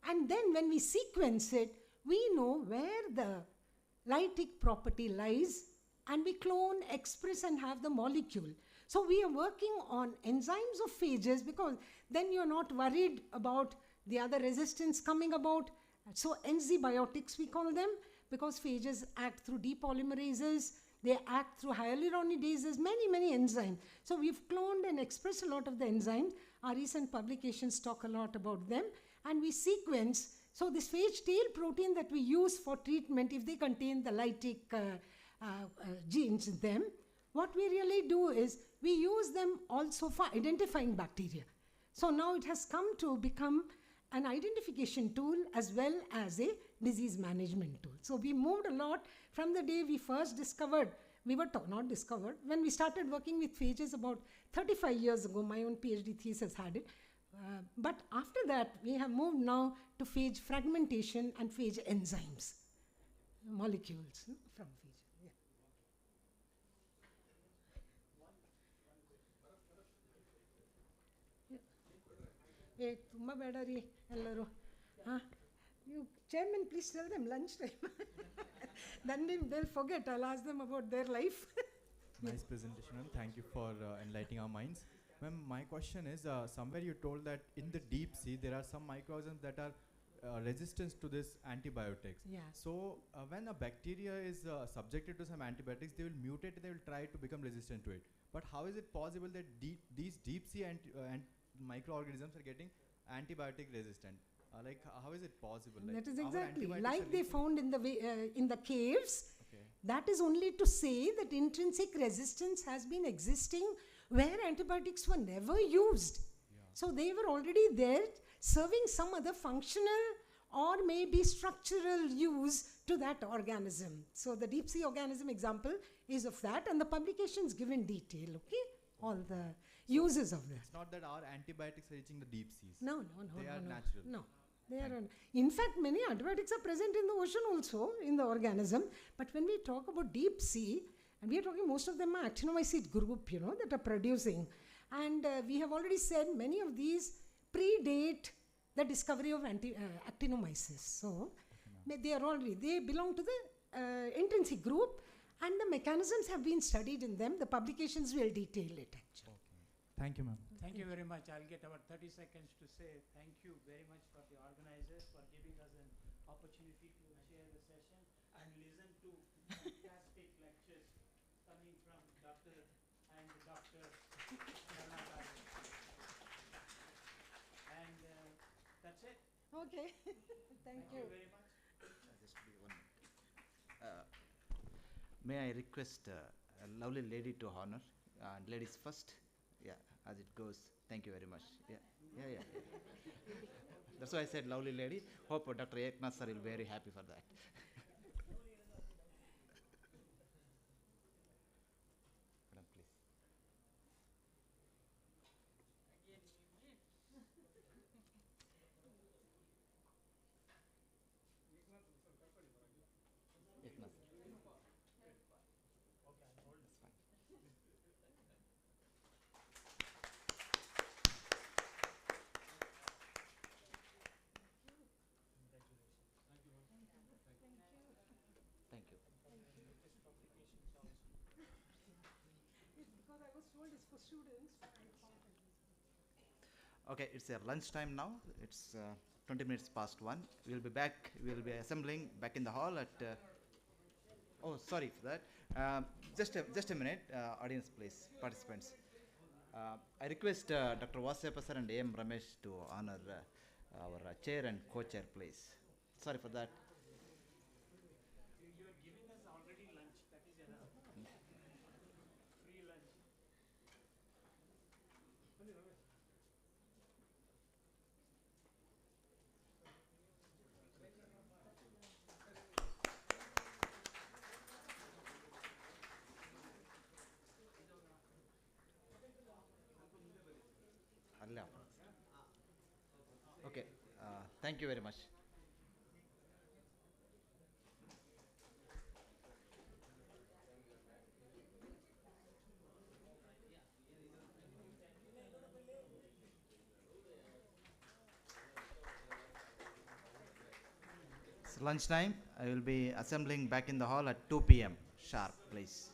And then when we sequence it, we know where the lytic property lies, and we clone, express, and have the molecule. So we are working on enzymes of phages because then you're not worried about the other resistance coming about. So enzybiotics we call them, because phages act through depolymerases, they act through hyaluronidases, many enzymes. So we've cloned and expressed a lot of the enzymes. Our recent publications talk a lot about them. And we sequence, so this phage tail protein that we use for treatment, if they contain the lytic genes in them, what we really do is we use them also for identifying bacteria. So now it has come to become an identification tool as well as a disease management tool. So we moved a lot from the day we first discovered, not discovered, when we started working with phages about 35 years ago. My own PhD thesis had it. But after that, we have moved now to phage fragmentation and phage enzymes, molecules from phage. Tumma beda re ellaru. You chairman, please tell them lunchtime. Then they'll forget. I'll ask them about their life. Nice presentation, ma'am. Thank you for enlightening our minds. Ma'am, my question is, somewhere you told that in the deep sea there are some microorganisms that are resistant to this antibiotics. Yeah. So when a bacteria is subjected to some antibiotics, they will mutate, they will try to become resistant to it. But how is it possible that these deep sea microorganisms are getting antibiotic resistant? How is it possible? That is our exactly antibiotics like are they resistant- found in the caves. Okay. That is only to say that intrinsic resistance has been existing where antibiotics were never used. Yeah. So they were already there serving some other functional or maybe structural use to that organism. So the deep sea organism example is of that, and the publications give in detail, okay? All the uses of that. It's not that our antibiotics are reaching the deep seas. No. They are no. natural. No. They are in fact, many antibiotics are present in the ocean also, in the organism. But when we talk about deep sea, and we are talking, most of them are actinomycete group, that are producing. And we have already said many of these predate the discovery of actinomyces. So they belong to the intrinsic group, and the mechanisms have been studied in them. The publications will detail it actually. Okay. Thank you, ma'am. Thank you very much. I'll get about 30 seconds to say thank you very much for the organizers for giving us an opportunity to share the session and listen to fantastic lectures coming from Dr. and Dr. Karnataka. And that's it. Okay. Thank you. Very much. Just be 1 minute. May I request a lovely lady to honor, ladies first. Yeah, as it goes. Thank you very much. Yeah. That's why I said lovely lady. Hope Dr. Eknath sir will be very happy for that. Madam, please. Eknath sir. That's fine. Thank you. Because I was told it's for students. Okay, it's lunchtime now. It's 20 minutes past 1. We'll be back. We'll be assembling back in the hall at. Oh, sorry for that. Just a minute, audience, please, participants. I request Dr. Vasayappa sir and A.M. Ramesh to honor our chair and co-chair, please. Sorry for that. only after. Okay, thank you very much. It's lunchtime. I will be assembling back in the hall at 2 p.m. sharp, please.